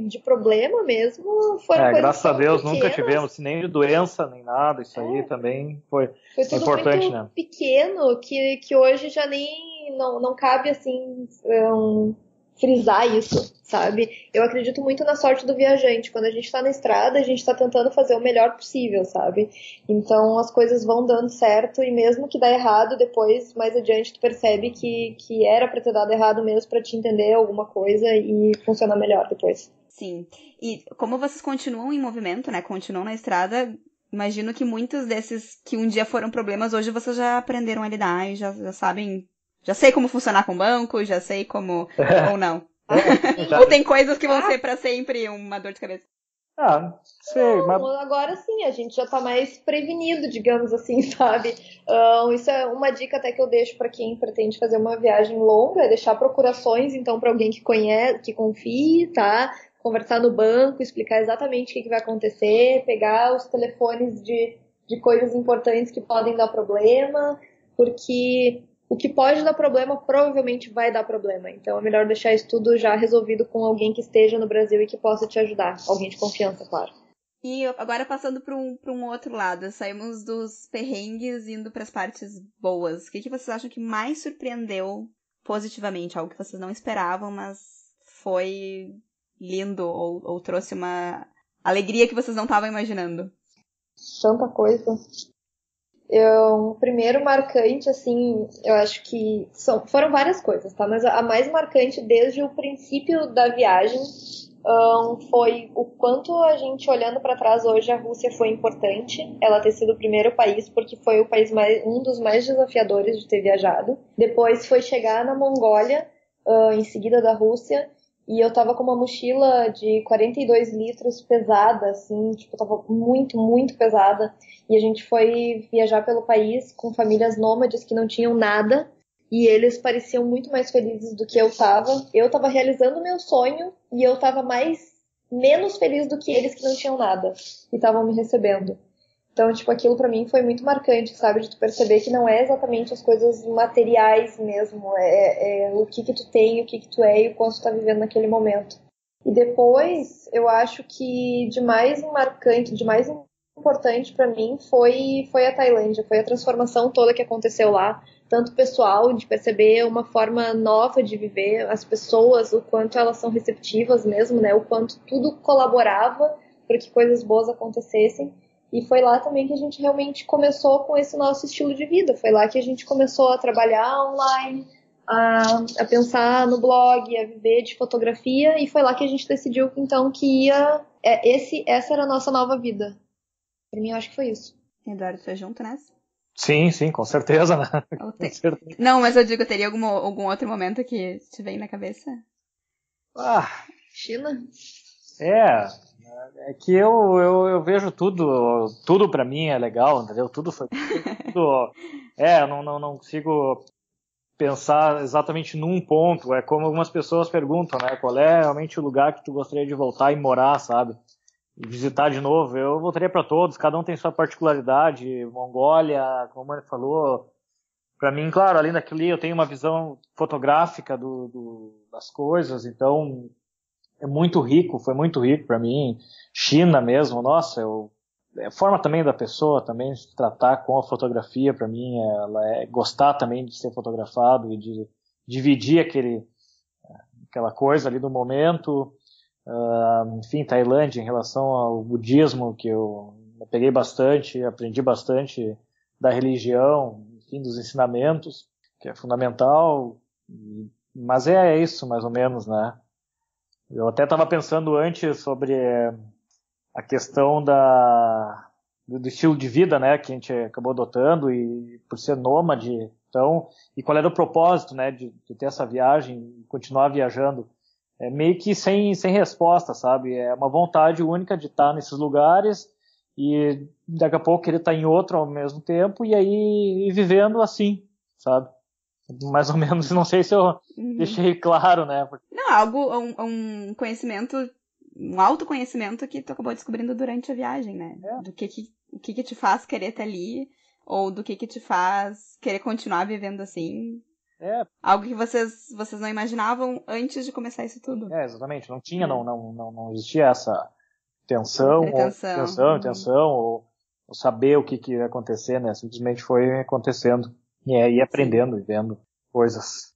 de problema mesmo. Foram coisas graças a Deus pequenas. Nunca tivemos nem de doença, nem nada. Isso aí também foi tudo importante, muito né? pequeno que hoje já nem não cabe, assim, frisar isso, sabe? Eu acredito muito na sorte do viajante. Quando a gente tá na estrada, a gente tá tentando fazer o melhor possível, sabe? Então as coisas vão dando certo e mesmo que dá errado, depois, mais adiante, tu percebe que era pra ter dado errado mesmo pra te entender alguma coisa e funcionar melhor depois. Sim. E como vocês continuam em movimento, né? Continuam na estrada, imagino que muitos desses que um dia foram problemas, hoje vocês já aprenderam a lidar e já sabem. Já sei como funcionar com banco, já sei como. Ou não. Ou tem coisas que vão ser pra sempre uma dor de cabeça. Sei, mas... Agora sim, a gente já tá mais prevenido, digamos assim, sabe? Isso é uma dica até que eu deixo pra quem pretende fazer uma viagem longa, é deixar procurações, então, pra alguém que conhece, que confie, tá? Conversar no banco, explicar exatamente o que vai acontecer, pegar os telefones de coisas importantes que podem dar problema, porque o que pode dar problema provavelmente vai dar problema. Então é melhor deixar isso tudo já resolvido com alguém que esteja no Brasil e que possa te ajudar. Alguém de confiança, claro. E agora passando para um outro lado, saímos dos perrengues indo para as partes boas. O que vocês acham que mais surpreendeu positivamente? Algo que vocês não esperavam, mas foi lindo ou trouxe uma alegria que vocês não estavam imaginando? Tanta coisa. O primeiro marcante, assim, eu acho que foram várias coisas, tá? Mas a mais marcante desde o princípio da viagem foi o quanto a gente, olhando para trás hoje, a Rússia foi importante. Ela ter sido o primeiro país, porque foi o país um dos mais desafiadores de ter viajado. Depois foi chegar na Mongólia, em seguida da Rússia, e eu tava com uma mochila de 42 litros pesada, assim, tipo, tava muito, muito pesada. E a gente foi viajar pelo país com famílias nômades que não tinham nada. E eles pareciam muito mais felizes do que eu tava. Eu tava realizando o meu sonho e eu tava menos feliz do que eles que não tinham nada. E estavam me recebendo. Então, tipo, aquilo pra mim foi muito marcante, sabe? De tu perceber que não é exatamente as coisas materiais mesmo. É o que tu tem, o que tu é e o quanto tu tá vivendo naquele momento. E depois, eu acho que de mais marcante, de mais importante pra mim foi a Tailândia. Foi a transformação toda que aconteceu lá. Tanto pessoal, de perceber uma forma nova de viver, as pessoas, o quanto elas são receptivas mesmo, né? O quanto tudo colaborava para que coisas boas acontecessem. E foi lá também que a gente realmente começou com esse nosso estilo de vida. Foi lá que a gente começou a trabalhar online, a pensar no blog, a viver de fotografia. E foi lá que a gente decidiu, então, que essa era a nossa nova vida. Pra mim, eu acho que foi isso. Eduardo, foi junto nessa? Sim, com certeza, né? Com certeza. Não, mas eu digo, teria algum outro momento que te vem na cabeça? China? É que eu vejo tudo pra mim é legal, entendeu? Tudo foi. Eu não consigo pensar exatamente num ponto. É como algumas pessoas perguntam, né? Qual é realmente o lugar que tu gostaria de voltar e morar, sabe? E visitar de novo. Eu voltaria para todos, cada um tem sua particularidade. Mongólia, como ele falou. Para mim, claro, além daquilo ali, eu tenho uma visão fotográfica das coisas, então foi muito rico para mim. China mesmo, nossa, a forma também da pessoa também se tratar com a fotografia, para mim, ela é gostar também de ser fotografado e de dividir aquela coisa ali do momento. Enfim, Tailândia, em relação ao budismo, que eu peguei bastante, aprendi bastante da religião, enfim, dos ensinamentos, que é fundamental. Mas é isso, mais ou menos, né? Eu até estava pensando antes sobre a questão do estilo de vida, né, que a gente acabou adotando e por ser nômade, então, e qual era o propósito, né, de ter essa viagem, continuar viajando. É meio que sem resposta, sabe? É uma vontade única de estar nesses lugares e daqui a pouco querer estar em outro ao mesmo tempo e aí vivendo assim, sabe? Mais ou menos, não sei se eu deixei claro, né? Não, um conhecimento, um autoconhecimento que tu acabou descobrindo durante a viagem, né? Do o que te faz querer estar ali, ou do que te faz querer continuar vivendo assim. Algo que vocês não imaginavam antes de começar isso tudo. Exatamente. Não tinha, não existia essa intenção, ou saber o que ia acontecer, né? Simplesmente foi acontecendo. E aí aprendendo e vendo coisas.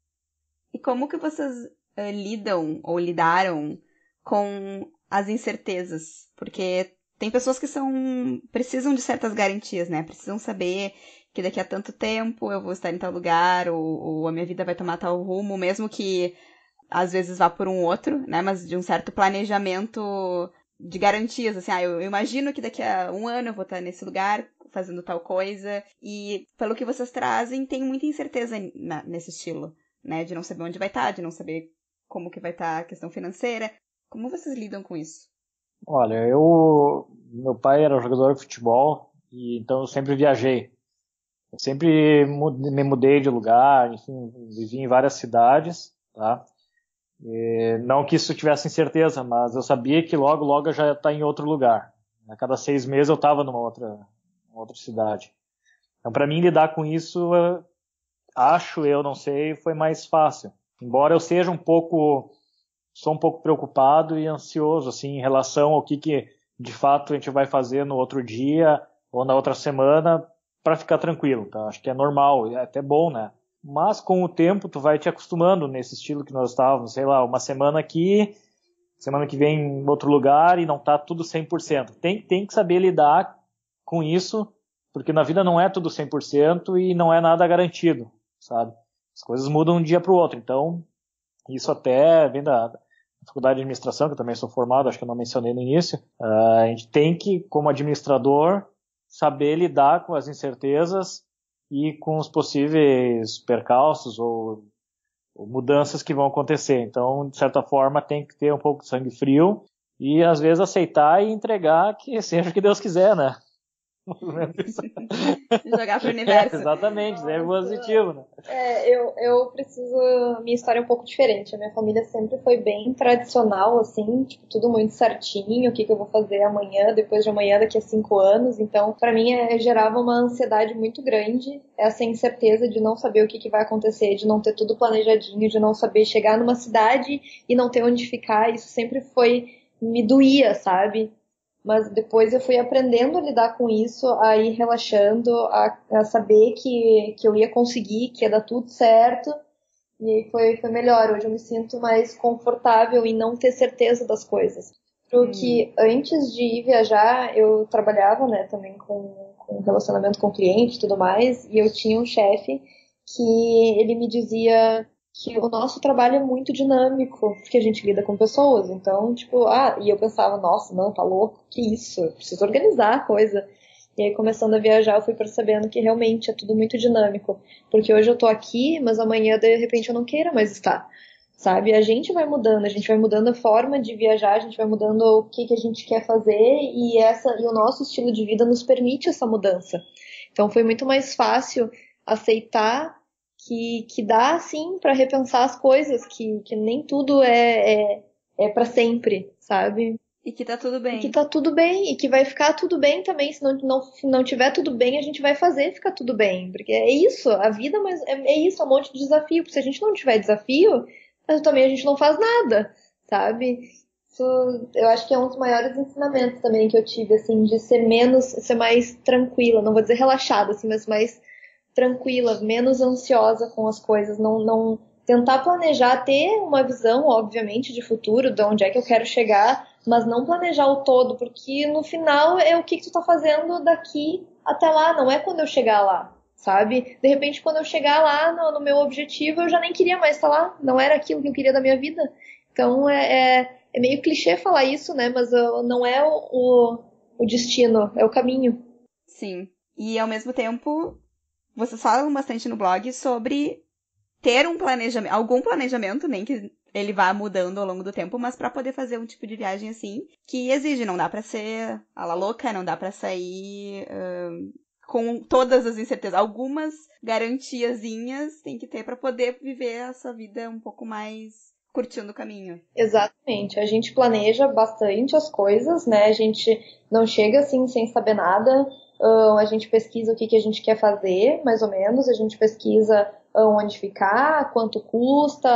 E como que vocês lidam ou lidaram com as incertezas? Porque tem pessoas que precisam de certas garantias, né? Precisam saber que daqui a tanto tempo eu vou estar em tal lugar, ou a minha vida vai tomar tal rumo, mesmo que às vezes vá por um outro, né? Mas de um certo planejamento de garantias, assim, eu imagino que daqui a um ano eu vou estar nesse lugar fazendo tal coisa, e pelo que vocês trazem, tem muita incerteza nesse estilo, né? De não saber onde vai estar, de não saber como que vai estar a questão financeira. Como vocês lidam com isso? Olha, meu pai era jogador de futebol, e então eu sempre viajei. Eu sempre me mudei de lugar, enfim, vivi em várias cidades, tá? E não que isso tivesse incerteza, mas eu sabia que logo eu já ia estar em outro lugar. A cada 6 meses eu estava numa outra cidade. Então, para mim lidar com isso, não sei, foi mais fácil. Embora eu sou um pouco preocupado e ansioso, assim, em relação ao que de fato a gente vai fazer no outro dia ou na outra semana para ficar tranquilo, tá? Acho que é normal, é até bom, né? Mas com o tempo tu vai te acostumando nesse estilo que nós estávamos, sei lá, uma semana aqui, semana que vem em outro lugar e não tá tudo 100%. Tem que saber lidar com isso, porque na vida não é tudo 100% e não é nada garantido, sabe? As coisas mudam de um dia para o outro, então isso até vem da faculdade de administração, que eu também sou formado, acho que eu não mencionei no início. A gente tem que, como administrador, saber lidar com as incertezas e com os possíveis percalços ou mudanças que vão acontecer. Então, de certa forma, tem que ter um pouco de sangue frio e, às vezes, aceitar e entregar que seja o que Deus quiser, né? Jogar pro universo. Exatamente, é positivo, né? Eu preciso. Minha história é um pouco diferente. A minha família sempre foi bem tradicional, assim, tipo, tudo muito certinho. O que eu vou fazer amanhã, depois de amanhã, daqui a 5 anos. Então, pra mim, gerava uma ansiedade muito grande, essa incerteza de não saber o que vai acontecer, de não ter tudo planejadinho, de não saber chegar numa cidade e não ter onde ficar. Isso sempre me doía, sabe? Mas depois eu fui aprendendo a lidar com isso, a ir relaxando, a saber que eu ia conseguir, que ia dar tudo certo. E aí foi melhor. Hoje eu me sinto mais confortável em não ter certeza das coisas. Que antes de ir viajar, eu trabalhava, né, também com relacionamento com cliente e tudo mais, e eu tinha um chefe que ele me dizia que o nosso trabalho é muito dinâmico, porque a gente lida com pessoas, então, tipo, e eu pensava, nossa, não, tá louco, que isso, eu preciso organizar a coisa. E aí, começando a viajar, eu fui percebendo que realmente é tudo muito dinâmico, porque hoje eu tô aqui, mas amanhã, de repente, eu não queira mais estar, sabe? A gente vai mudando a forma de viajar, a gente vai mudando o que a gente quer fazer, e o nosso estilo de vida nos permite essa mudança. Então, foi muito mais fácil aceitar que dá, sim, para repensar as coisas, que nem tudo é para sempre, sabe? E que tá tudo bem. E que tá tudo bem, e que vai ficar tudo bem também. Se não tiver tudo bem, a gente vai fazer ficar tudo bem. Porque é isso, a vida, mas é isso, é um monte de desafio. Porque se a gente não tiver desafio, também a gente não faz nada, sabe? Isso, eu acho que é um dos maiores ensinamentos também que eu tive, assim, de ser mais tranquila, não vou dizer relaxada, assim, mas mais tranquila, menos ansiosa com as coisas, não tentar planejar, ter uma visão, obviamente, de futuro, de onde é que eu quero chegar, mas não planejar o todo, porque no final é o que tu tá fazendo daqui até lá, não é quando eu chegar lá, sabe? De repente, quando eu chegar lá no meu objetivo, eu já nem queria mais estar lá, não era aquilo que eu queria da minha vida. Então é meio clichê falar isso, né? Mas não é o destino, é o caminho. Sim. E ao mesmo tempo, vocês falam bastante no blog sobre ter um planejamento, algum planejamento, nem que ele vá mudando ao longo do tempo, mas pra poder fazer um tipo de viagem assim, que exige, não dá pra ser a la louca, não dá pra sair com todas as incertezas. Algumas garantiazinhas tem que ter pra poder viver essa vida um pouco mais curtindo o caminho. Exatamente. A gente planeja bastante as coisas, né? A gente não chega assim sem saber nada. A gente pesquisa o que a gente quer fazer, mais ou menos. A gente pesquisa onde ficar, quanto custa,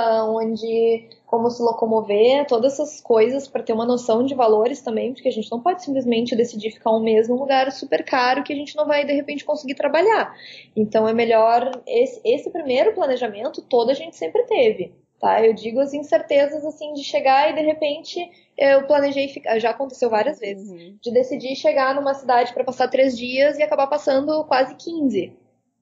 como se locomover, todas essas coisas para ter uma noção de valores também, porque a gente não pode simplesmente decidir ficar um mês num lugar super caro que a gente não vai de repente conseguir trabalhar. Então é melhor esse primeiro planejamento todo a gente sempre teve. Tá, eu digo as incertezas assim de chegar e de repente eu planejei ficar, já aconteceu várias vezes, de decidir chegar numa cidade para passar 3 dias e acabar passando quase 15.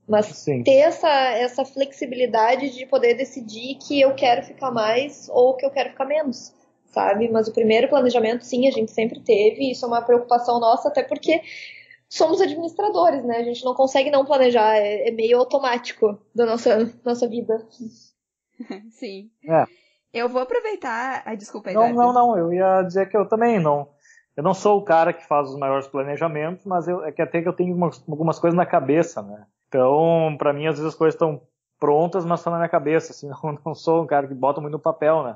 Mas sim, ter essa flexibilidade de poder decidir que eu quero ficar mais ou que eu quero ficar menos, sabe? Mas o primeiro planejamento, sim, a gente sempre teve, isso é uma preocupação nossa, até porque somos administradores, né? A gente não consegue não planejar, é meio automático da nossa vida. Sim. É. Eu vou aproveitar... Ai, desculpa, Eduardo. Não. Eu ia dizer que eu também não... Eu não sou o cara que faz os maiores planejamentos, mas até que eu tenho algumas coisas na cabeça, né? Então, pra mim, às vezes as coisas estão prontas, mas estão na minha cabeça. Assim, não sou um cara que bota muito no papel, né?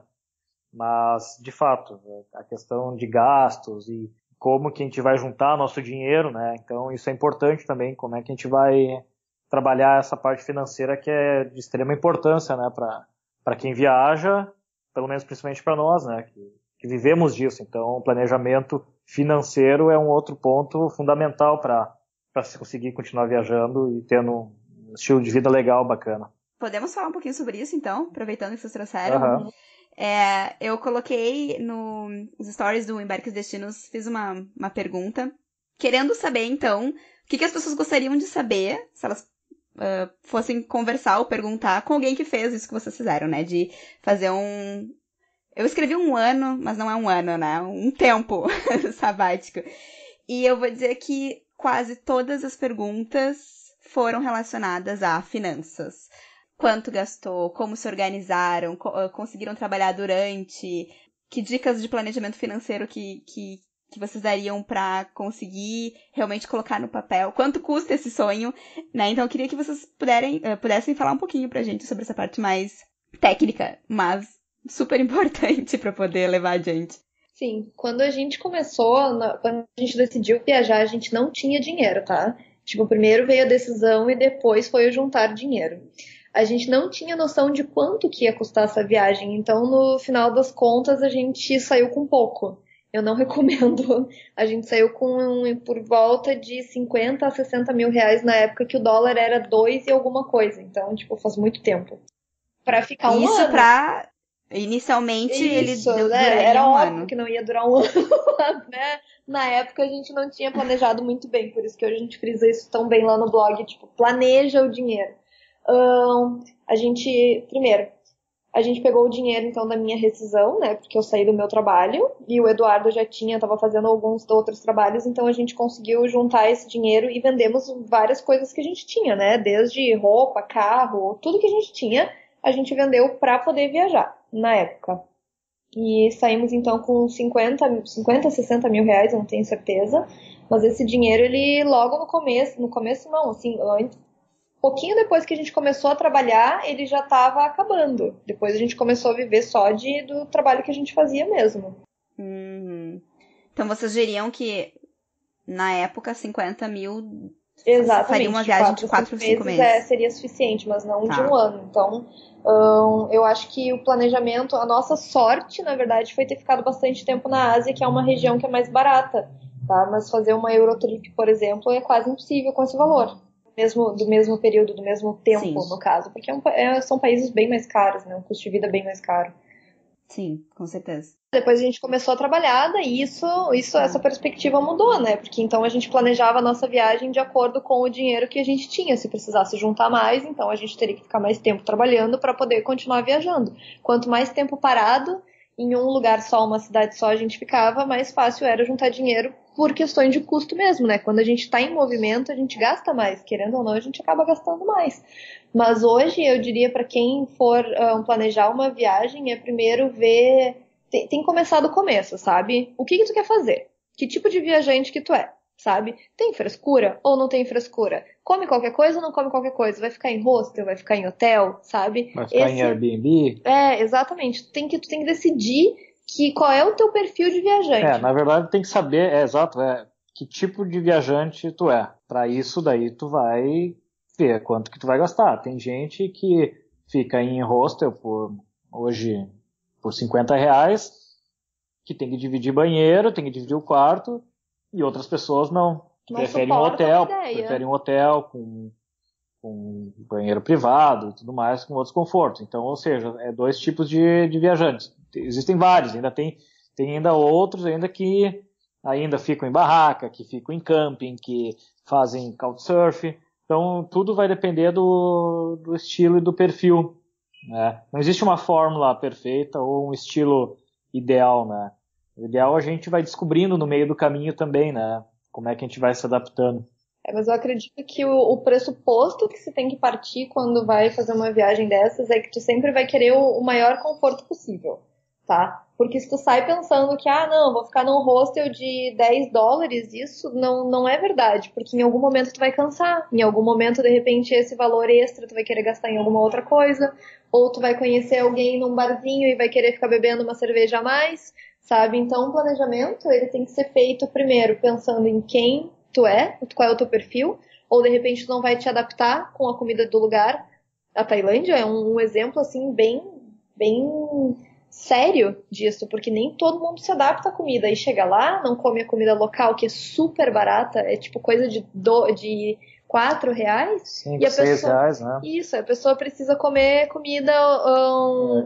Mas, de fato, a questão de gastos e como que a gente vai juntar nosso dinheiro, né? Então, isso é importante também, como é que a gente vai trabalhar essa parte financeira que é de extrema importância, né? Para quem viaja, pelo menos principalmente para nós, né? Que vivemos disso. Então, o planejamento financeiro é um outro ponto fundamental para se conseguir continuar viajando e tendo um estilo de vida legal, bacana. Podemos falar um pouquinho sobre isso, então, aproveitando que vocês trouxeram? Uhum. Eu coloquei nos stories do Embarques Destinos, fiz uma pergunta, querendo saber, então, o que as pessoas gostariam de saber, se elas fossem conversar ou perguntar com alguém que fez isso que vocês fizeram, né? De fazer um... Eu escrevi 1 ano, mas não é 1 ano, né? Um tempo sabático. E eu vou dizer que quase todas as perguntas foram relacionadas a finanças. Quanto gastou, como se organizaram, conseguiram trabalhar durante, que dicas de planejamento financeiro que vocês dariam para conseguir realmente colocar no papel, quanto custa esse sonho, né? Então eu queria que vocês pudessem falar um pouquinho pra gente sobre essa parte mais técnica, mas super importante para poder levar adiante. Sim, quando a gente começou, quando a gente decidiu viajar, a gente não tinha dinheiro, tá? Tipo, primeiro veio a decisão e depois foi o juntar dinheiro. A gente não tinha noção de quanto que ia custar essa viagem, então no final das contas a gente saiu com pouco. Eu não recomendo. A gente saiu por volta de 50 a 60 mil reais na época que o dólar era 2 e alguma coisa. Então, tipo, faz muito tempo. Pra ficar um Isso ano. Inicialmente ele Isso, né? duraria Era um óbvio ano. que não ia durar um ano, né? Na época a gente não tinha planejado muito bem, por isso que hoje a gente frisa isso tão bem lá no blog, tipo, planeja o dinheiro. Primeiro, a gente pegou o dinheiro, então, da minha rescisão, né, porque eu saí do meu trabalho, e o Eduardo já estava fazendo alguns outros trabalhos, então a gente conseguiu juntar esse dinheiro e vendemos várias coisas que a gente tinha, né, desde roupa, carro, tudo que a gente tinha, a gente vendeu para poder viajar, na época. E saímos, então, com 50, 60 mil reais, eu não tenho certeza, mas esse dinheiro, ele logo no começo não, assim, pouquinho depois que a gente começou a trabalhar, ele já estava acabando. Depois a gente começou a viver só do trabalho que a gente fazia mesmo. Então vocês diriam que, na época, 50 mil Exatamente. faria uma viagem de 4 ou 5 meses. Seria suficiente, mas não de um ano. Então, eu acho que o planejamento, a nossa sorte, na verdade, foi ter ficado bastante tempo na Ásia, que é uma região que é mais barata. Tá? Mas fazer uma Eurotrip, por exemplo, é quase impossível com esse valor. Do mesmo período, do mesmo tempo, sim, no caso, porque são países bem mais caros, né? Um custo de vida bem mais caro. Sim, com certeza. Depois a gente começou a trabalhar, daí essa perspectiva mudou, né? Porque então a gente planejava a nossa viagem de acordo com o dinheiro que a gente tinha. Se precisasse juntar mais, então a gente teria que ficar mais tempo trabalhando para poder continuar viajando. Quanto mais tempo parado, em um lugar só, uma cidade só a gente ficava, mais fácil era juntar dinheiro por questões de custo mesmo, né? Quando a gente está em movimento, a gente gasta mais. Querendo ou não, a gente acaba gastando mais. Mas hoje, eu diria para quem for planejar uma viagem, é primeiro ver... Tem que começar do começo, sabe? O que tu quer fazer? Que tipo de viajante que tu é, sabe? Tem frescura ou não tem frescura? Come qualquer coisa ou não come qualquer coisa? Vai ficar em hostel? Vai ficar em hotel? Sabe? Vai ficar em Airbnb? Exatamente. Tu tem que decidir qual é o teu perfil de viajante. Na verdade tem que saber, exato, que tipo de viajante tu é. Para isso daí tu vai ver quanto que tu vai gastar. Tem gente que fica em hostel hoje por 50 reais, que tem que dividir banheiro, tem que dividir o quarto, e outras pessoas não. Preferem um hotel com banheiro privado e tudo mais, com outros confortos. Então, ou seja, dois tipos de viajantes. Existem vários, tem ainda outros ainda que ainda ficam em barraca, que ficam em camping, que fazem couchsurfing. Então, tudo vai depender do estilo e do perfil. Né? Não existe uma fórmula perfeita ou um estilo ideal, né? O ideal a gente vai descobrindo no meio do caminho também, né? Como é que a gente vai se adaptando. Mas eu acredito que o pressuposto que se tem que partir quando vai fazer uma viagem dessas é que tu sempre vai querer o maior conforto possível, tá? Porque se tu sai pensando que, não, vou ficar num hostel de $10, isso não é verdade, porque em algum momento tu vai cansar, em algum momento, de repente, esse valor extra tu vai querer gastar em alguma outra coisa, ou tu vai conhecer alguém num barzinho e vai querer ficar bebendo uma cerveja a mais, sabe? Então o planejamento, ele tem que ser feito primeiro pensando em quem tu é, qual é o teu perfil, ou de repente tu não vai te adaptar com a comida do lugar. A Tailândia é um exemplo, assim, bem sério disso, porque nem todo mundo se adapta à comida e chega lá, não come a comida local, que é super barata, é tipo coisa de R$4, 5, R$6, né? Isso, a pessoa precisa comer comida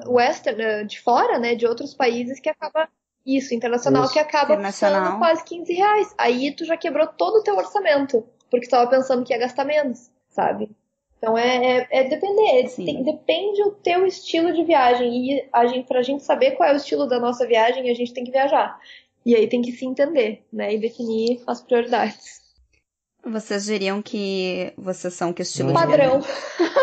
western, de fora, né, de outros países, que acaba... Isso, internacional, que acaba custando quase R$15. Aí tu já quebrou todo o teu orçamento, porque tu tava pensando que ia gastar menos, sabe? Então depende o teu estilo de viagem. E pra gente saber qual é o estilo da nossa viagem, a gente tem que viajar. E aí tem que se entender, né? E definir as prioridades. Vocês diriam que vocês são que estilo de padrão. viagem?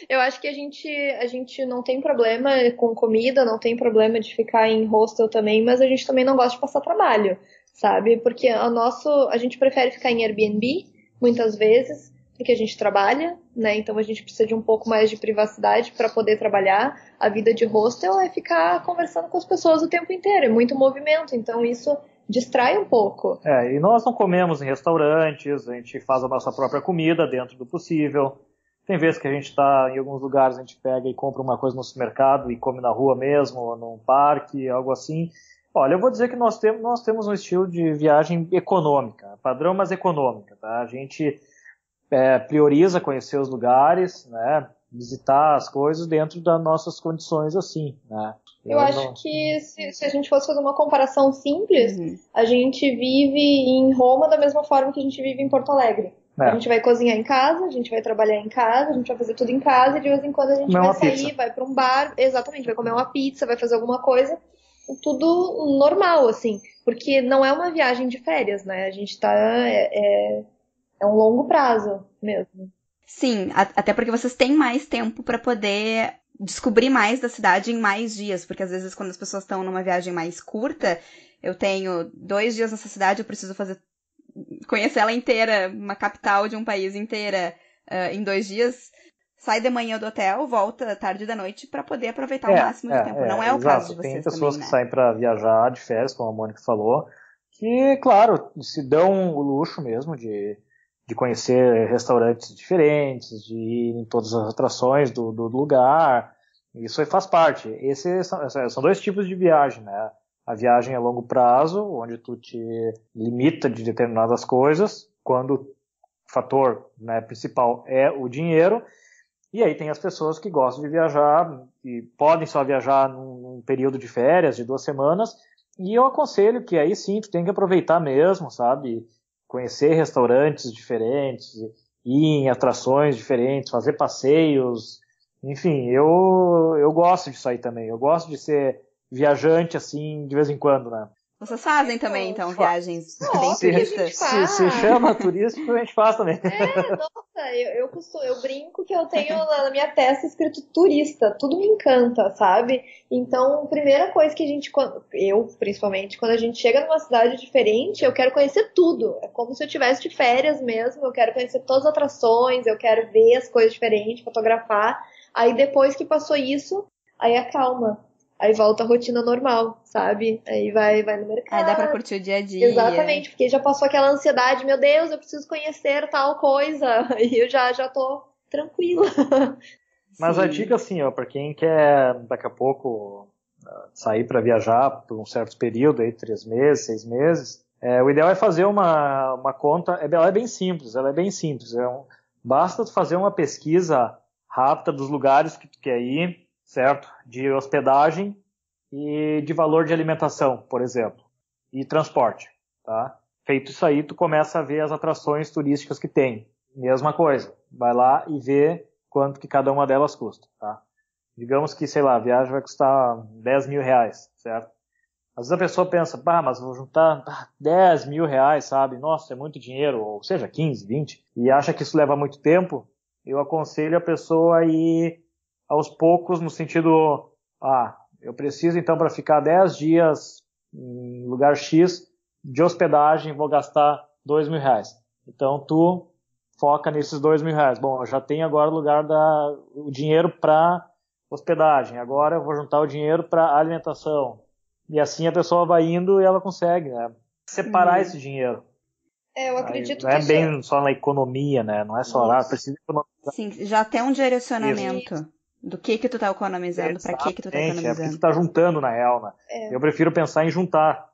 Eu acho que a gente não tem problema com comida, não tem problema de ficar em hostel também, mas a gente também não gosta de passar trabalho, sabe? Porque a gente prefere ficar em Airbnb, muitas vezes, porque a gente trabalha, né? Então a gente precisa de um pouco mais de privacidade para poder trabalhar. A vida de hostel é ficar conversando com as pessoas o tempo inteiro, é muito movimento, então isso distrai um pouco. E nós não comemos em restaurantes, a gente faz a nossa própria comida dentro do possível. Tem vezes que a gente está em alguns lugares, a gente pega e compra uma coisa no supermercado e come na rua mesmo, ou num parque, algo assim. Olha, eu vou dizer que nós temos um estilo de viagem econômica, padrão, mas econômica, tá? A gente prioriza conhecer os lugares, né? visitar as coisas dentro das nossas condições, assim, né? Eu acho que se a gente fosse fazer uma comparação simples, a gente vive em Roma da mesma forma que a gente vive em Porto Alegre. A gente vai cozinhar em casa, a gente vai trabalhar em casa, a gente vai fazer tudo em casa e de vez em quando a gente vai sair, vai pra um bar, exatamente, vai comer uma pizza, vai fazer alguma coisa, tudo normal, assim, porque não é uma viagem de férias, né? A gente tá, é um longo prazo mesmo. Sim, até porque vocês têm mais tempo pra poder descobrir mais da cidade em mais dias, porque às vezes quando as pessoas estão numa viagem mais curta, eu tenho 2 dias nessa cidade, eu preciso conhecer ela inteira, uma capital de um país inteira em 2 dias, sai de manhã do hotel, volta tarde da noite pra poder aproveitar o máximo de tempo. Não é o caso de vocês Tem pessoas também, né? que saem pra viajar de férias, como a Mônica falou, que, claro, se dão o luxo mesmo de conhecer restaurantes diferentes, de ir em todas as atrações do lugar. Isso aí faz parte. Esses são 2 tipos de viagem, né? A viagem a longo prazo, onde tu te limita de determinadas coisas, quando o fator, né, principal é o dinheiro. E aí tem as pessoas que gostam de viajar e podem só viajar num período de férias de 2 semanas. E eu aconselho que aí sim, tu tem que aproveitar mesmo, sabe? Conhecer restaurantes diferentes, ir em atrações diferentes, fazer passeios. Enfim, eu gosto disso aí também. Eu gosto de ser viajante assim de vez em quando, né? Vocês fazem também, então, viagens bem turistas? Se chama turístico, a gente faz também. Nossa, eu brinco que eu tenho na minha testa escrito turista, tudo me encanta, sabe? Então, a primeira coisa que eu principalmente, quando a gente chega numa cidade diferente, eu quero conhecer tudo. É como se eu estivesse de férias mesmo, eu quero conhecer todas as atrações, eu quero ver as coisas diferentes, fotografar. Aí depois que passou isso, aí acalma. Aí volta a rotina normal, sabe? Aí vai no mercado. Aí dá pra curtir o dia a dia. Exatamente, porque já passou aquela ansiedade, meu Deus, eu preciso conhecer tal coisa. E eu já tô tranquila. Mas a dica, assim, ó, pra quem quer daqui a pouco sair para viajar por um certo período, aí 3 meses, 6 meses, o ideal é fazer uma conta, ela é bem simples, basta tu fazer uma pesquisa rápida dos lugares que tu quer ir, certo? De hospedagem e de valor de alimentação, por exemplo, e transporte, tá? Feito isso aí, tu começa a ver as atrações turísticas que tem. Mesma coisa, vai lá e vê quanto que cada uma delas custa, tá? Digamos que, sei lá, a viagem vai custar 10 mil reais, certo? Às vezes a pessoa pensa, mas vou juntar 10 mil reais, sabe? Nossa, é muito dinheiro, ou seja, 15, 20, e acha que isso leva muito tempo. Eu aconselho a pessoa a ir aos poucos, no sentido, eu preciso então para ficar 10 dias em lugar X de hospedagem, vou gastar 2 mil reais. Então tu foca nesses 2 mil reais. Bom, eu já tenho agora o dinheiro para hospedagem, agora eu vou juntar o dinheiro para alimentação. E assim a pessoa vai indo e ela consegue, né, separar esse dinheiro. Eu acredito não é bem só na economia, né? Não é só lá, precisa economizar. Sim, já tem um direcionamento do que tu tá economizando, pra que tu tá economizando. É porque tu tá juntando, na real, né? Eu prefiro pensar em juntar.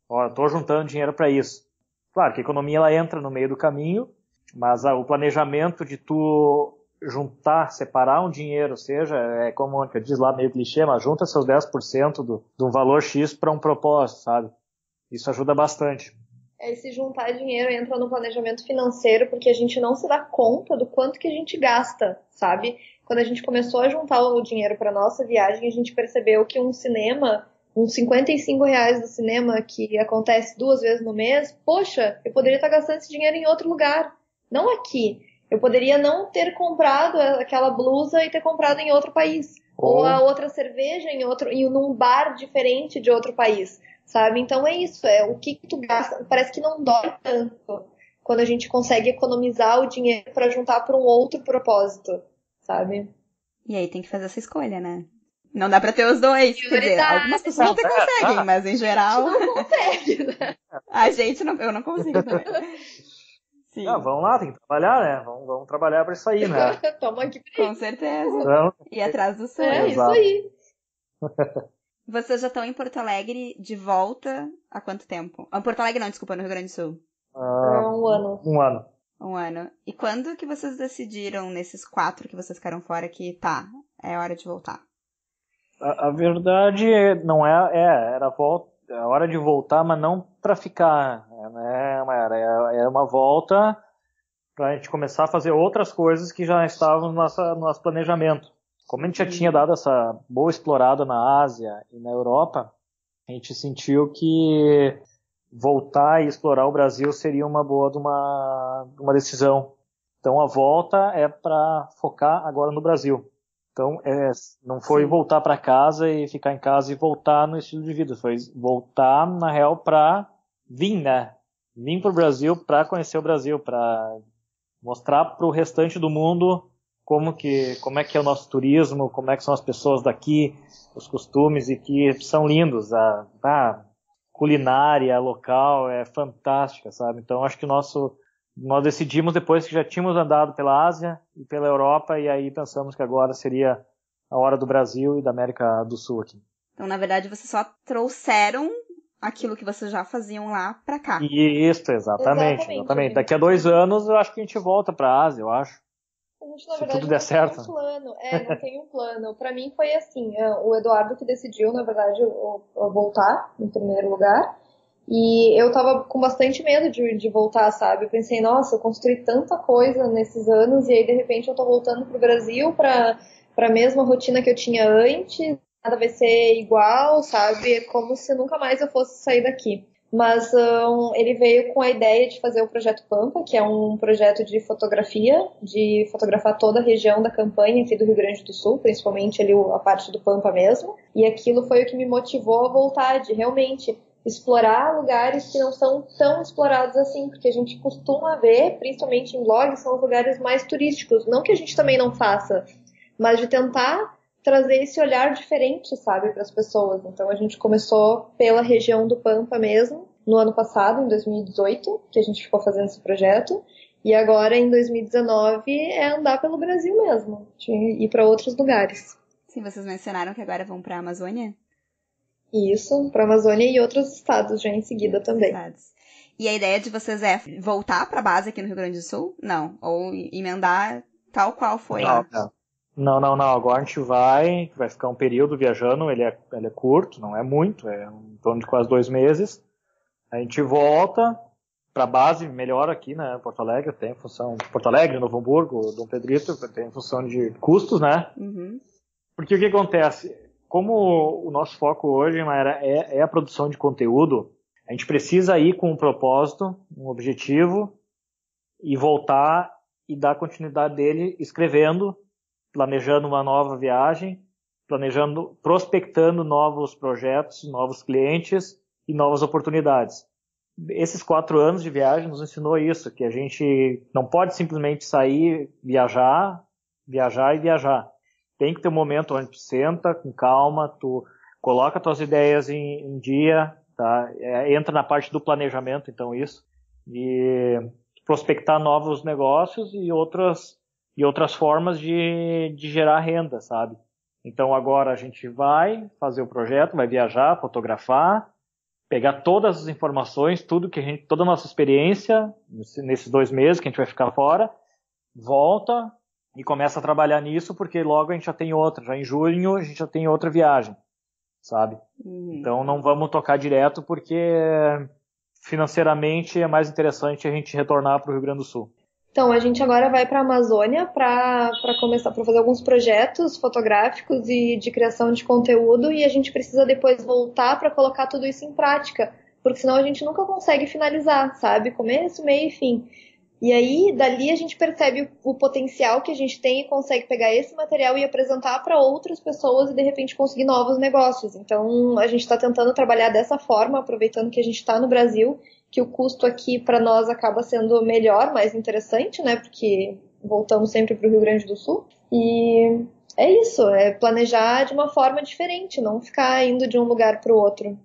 Ó, eu tô juntando dinheiro para isso. Claro que a economia ela entra no meio do caminho, mas o planejamento de tu juntar, separar um dinheiro, seja, como a Mônica diz lá, meio clichê, mas junta seus 10% do valor X para um propósito, sabe? Isso ajuda bastante. Se juntar dinheiro entra no planejamento financeiro, porque a gente não se dá conta do quanto que a gente gasta, sabe? Quando a gente começou a juntar o dinheiro para nossa viagem, a gente percebeu que um cinema, uns 55 reais do cinema, que acontece 2 vezes no mês, poxa, eu poderia estar gastando esse dinheiro em outro lugar, não aqui. Eu poderia não ter comprado aquela blusa e ter comprado em outro país. Ou a outra cerveja num bar diferente de outro país. Sabe? Então é isso, o que tu gasta, parece que não dói tanto quando a gente consegue economizar o dinheiro para juntar para um outro propósito, sabe? E aí tem que fazer essa escolha, né? Não dá pra ter os dois, quer dizer, algumas pessoas até conseguem, mas em geral... Não consegue, né? Eu não consigo também. Sim. Vamos lá, tem que trabalhar, né? Vamos trabalhar para isso aí, né? Toma aqui. Com certeza. E atrás do sonho. É isso aí. Vocês já estão em Porto Alegre de volta há quanto tempo? Porto Alegre não, desculpa, no Rio Grande do Sul. 1 ano. 1 ano. Um ano. E quando que vocês decidiram, nesses 4 que vocês ficaram fora, que é hora de voltar? A verdade não era a hora de voltar, mas não para ficar, né? Era uma volta para a gente começar a fazer outras coisas que já estavam no nosso planejamento. Como a gente já tinha dado essa boa explorada na Ásia e na Europa, a gente sentiu que voltar e explorar o Brasil seria uma boa de uma decisão. Então a volta é para focar agora no Brasil. Então não foi voltar para casa e ficar em casa e voltar no estilo de vida, foi voltar na real para vir, né? Vim pro Brasil para conhecer o Brasil, para mostrar para o restante do mundo como é que é o nosso turismo, como é que são as pessoas daqui, os costumes, e que são lindos. A culinária local é fantástica, sabe? Então acho que nós decidimos depois que já tínhamos andado pela Ásia e pela Europa, e aí pensamos que agora seria a hora do Brasil e da América do Sul aqui. Então, na verdade, vocês só trouxeram aquilo que vocês já faziam lá pra cá. Isso, exatamente. Daqui a 2 anos eu acho que a gente volta pra Ásia, eu acho. A gente, na Se verdade, tudo der certo. Não tem um plano. Não tem um plano. Pra mim foi assim, o Eduardo que decidiu, na verdade, eu voltar, em primeiro lugar. E eu tava com bastante medo de voltar, sabe? Eu pensei, nossa, eu construí tanta coisa nesses anos e aí, de repente, eu tô voltando pro Brasil pra mesma rotina que eu tinha antes. Nada vai ser igual, sabe? É como se nunca mais eu fosse sair daqui. Mas ele veio com a ideia de fazer o Projeto Pampa, que é um projeto de fotografia, de fotografar toda a região da campanha aqui do Rio Grande do Sul, principalmente ali a parte do Pampa mesmo. E aquilo foi o que me motivou a voltar, de realmente explorar lugares que não são tão explorados assim, porque a gente costuma ver, principalmente em blogs, são os lugares mais turísticos. Não que a gente também não faça, mas de tentar trazer esse olhar diferente, sabe, para as pessoas. Então a gente começou pela região do Pampa mesmo, no ano passado, em 2018, que a gente ficou fazendo esse projeto, e agora em 2019 é andar pelo Brasil mesmo, ir para outros lugares. Sim, vocês mencionaram que agora vão para a Amazônia? Isso, para a Amazônia e outros estados já em seguida também. E a ideia de vocês é voltar para a base aqui no Rio Grande do Sul? Não, ou emendar tal qual foi lá? Não. Agora a gente vai ficar um período viajando, ele é curto, não é muito, é em torno de quase 2 meses. A gente volta para a base, melhor aqui, né, Porto Alegre, tem função, Porto Alegre, Novo Hamburgo, Dom Pedrito, tem função de custos, né? Uhum. Porque o que acontece? Como o nosso foco hoje, Mayra, é a produção de conteúdo, a gente precisa ir com um propósito, um objetivo, e voltar e dar continuidade dele escrevendo, planejando uma nova viagem, prospectando novos projetos, novos clientes e novas oportunidades. Esses 4 anos de viagem nos ensinou isso, que a gente não pode simplesmente sair, viajar. Tem que ter um momento onde tu senta com calma, tu coloca tuas ideias em dia, tá? Entra na parte do planejamento, então isso, e prospectar novos negócios e outras formas de gerar renda, sabe? Então agora a gente vai fazer o projeto, vai viajar, fotografar, pegar todas as informações, toda a nossa experiência nesses 2 meses que a gente vai ficar fora, volta e começa a trabalhar nisso, porque logo a gente já tem outra, já em junho a gente já tem outra viagem, sabe? Então não vamos tocar direto, porque financeiramente é mais interessante a gente retornar para o Rio Grande do Sul. Então, a gente agora vai para a Amazônia para começar a fazer alguns projetos fotográficos e de criação de conteúdo, e a gente precisa depois voltar para colocar tudo isso em prática, porque senão a gente nunca consegue finalizar, sabe? Começo, meio e fim. E aí, dali a gente percebe o potencial que a gente tem e consegue pegar esse material e apresentar para outras pessoas e, de repente, conseguir novos negócios. Então, a gente está tentando trabalhar dessa forma, aproveitando que a gente está no Brasil, que o custo aqui para nós acaba sendo melhor, mais interessante, né? Porque voltamos sempre para o Rio Grande do Sul. E é isso, é planejar de uma forma diferente, não ficar indo de um lugar para o outro.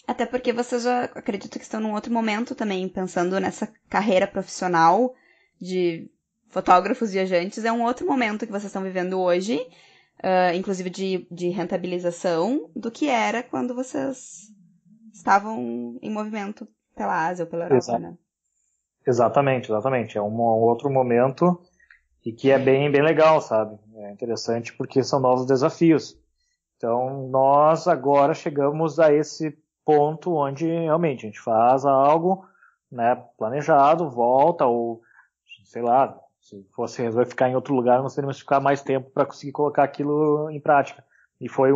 Até porque vocês já acredito que estão num outro momento também, pensando nessa carreira profissional de fotógrafos viajantes. É um outro momento que vocês estão vivendo hoje, inclusive de rentabilização, do que era quando vocês estavam em movimento pela Ásia ou pela Europa, né? Exatamente. É um outro momento e que é bem legal, sabe? É interessante porque são novos desafios. Então, nós agora chegamos a esse ponto onde realmente a gente faz algo, né, planejado, volta, ou, sei lá, se fosse resolver ficar em outro lugar, nós teríamos que ficar mais tempo para conseguir colocar aquilo em prática. E foi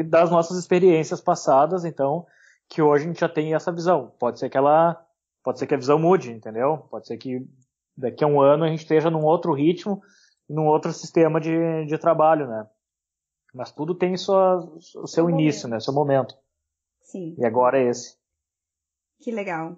das nossas experiências passadas, então, que hoje a gente já tem essa visão. Pode ser que a visão mude, entendeu? Pode ser que daqui a um ano a gente esteja num outro ritmo, num outro sistema de trabalho, né? Mas tudo tem o seu início, né? Seu momento. Sim. E agora é esse. Que legal.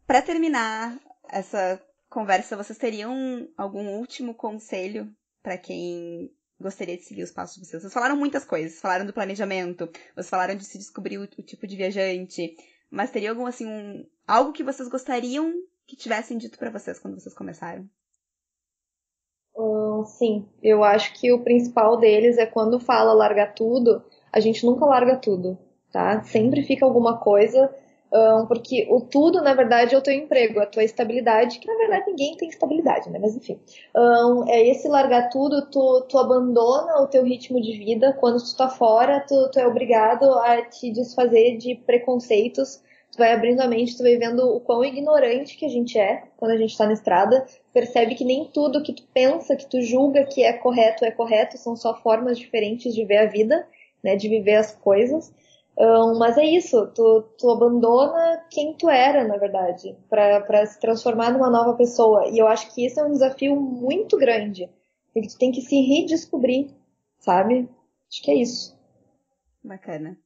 Para terminar essa conversa, vocês teriam algum último conselho para quem gostaria de seguir os passos de vocês? Vocês falaram muitas coisas. Falaram do planejamento, vocês falaram de se descobrir o tipo de viajante. Mas teria algum, assim, algo que vocês gostariam que tivessem dito para vocês quando vocês começaram? Sim, eu acho que o principal deles é quando fala largar tudo, a gente nunca larga tudo, tá? Sempre fica alguma coisa, porque o tudo, na verdade, é o teu emprego, a tua estabilidade, que na verdade ninguém tem estabilidade, né? Mas enfim, é esse largar tudo, tu abandona o teu ritmo de vida, quando tu tá fora, tu é obrigado a te desfazer de preconceitos, tu vai abrindo a mente, tu vai vendo o quão ignorante que a gente é quando a gente tá na estrada, percebe que nem tudo que tu pensa, que tu julga que é correto, são só formas diferentes de ver a vida, né, de viver as coisas. Mas é isso, tu abandona quem tu era, na verdade, pra se transformar numa nova pessoa. E eu acho que isso é um desafio muito grande, porque tu tem que se redescobrir, sabe? Acho que é isso. Bacana.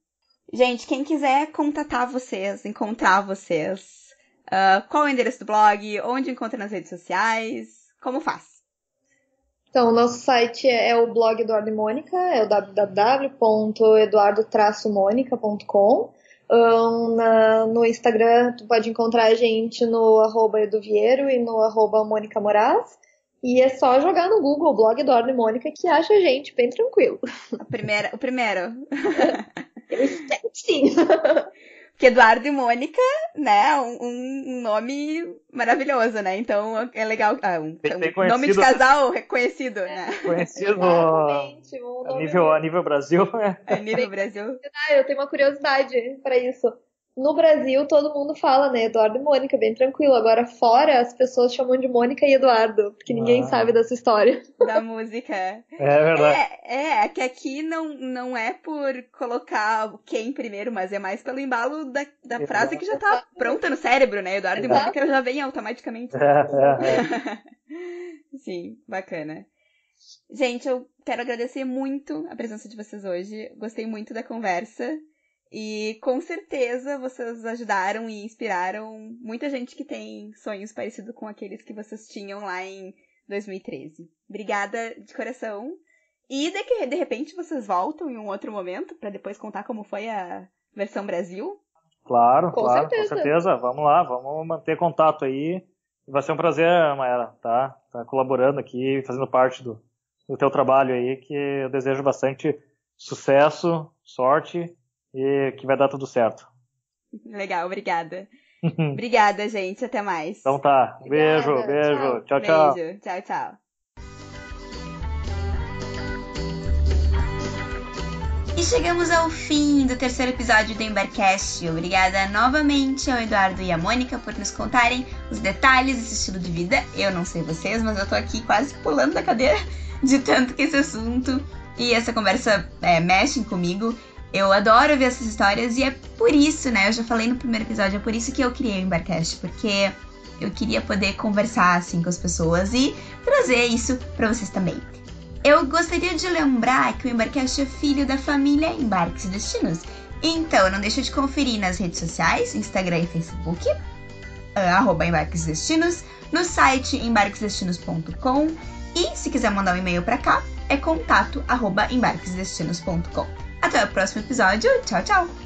Gente, quem quiser contatar vocês, encontrar vocês, qual é o endereço do blog, onde encontra nas redes sociais, como faz? Então, o nosso site é o blog Eduardo e Mônica, é o www.eduardo-monica.com. No Instagram, tu pode encontrar a gente no @eduviero e no @Mônica Moraz. E é só jogar no Google o blog Eduardo e Mônica que acha a gente bem tranquilo. O primeiro. Eu espero que sim. Porque Eduardo e Mônica, né, um nome maravilhoso, né? Então é legal. Nome de casal reconhecido, né? Conhecido a nível Brasil. A nível Brasil. Eu tenho uma curiosidade para isso. No Brasil, todo mundo fala, né, Eduardo e Mônica, bem tranquilo. Agora, fora, as pessoas chamam de Mônica e Eduardo, porque ninguém sabe dessa história. Da música. É verdade. É que aqui não é por colocar o quem primeiro, mas é mais pelo embalo da frase que já tá pronta no cérebro, né? Eduardo e Mônica já vem automaticamente. Sim, bacana. Gente, eu quero agradecer muito a presença de vocês hoje. Gostei muito da conversa. E com certeza vocês ajudaram e inspiraram muita gente que tem sonhos parecidos com aqueles que vocês tinham lá em 2013. Obrigada de coração. E de repente vocês voltam em um outro momento para depois contar como foi a versão Brasil? Claro, com certeza. Vamos lá, vamos manter contato aí. Vai ser um prazer, Mayara, tá colaborando aqui, fazendo parte do teu trabalho aí, que eu desejo bastante sucesso, sorte e que vai dar tudo certo. Legal, obrigada. Obrigada, gente. Até mais. Então tá. Beijo. Tchau. Beijo. Tchau. E chegamos ao fim do terceiro episódio do Embarcast. Obrigada novamente ao Eduardo e à Mônica por nos contarem os detalhes desse estilo de vida. Eu não sei vocês, mas eu tô aqui quase pulando da cadeira de tanto que esse assunto e essa conversa mexem comigo. Eu adoro ouvir essas histórias e é por isso, né? Eu já falei no primeiro episódio, é por isso que eu criei o Embarcast, porque eu queria poder conversar assim com as pessoas e trazer isso pra vocês também. Eu gostaria de lembrar que o Embarcast é filho da família Embarques e Destinos. Então, não deixa de conferir nas redes sociais, Instagram e Facebook, @embarquesdestinos, no site embarquesdestinos.com e se quiser mandar um e-mail pra cá, é contato@embarquesdestinos.com. Até o próximo episódio. Tchau!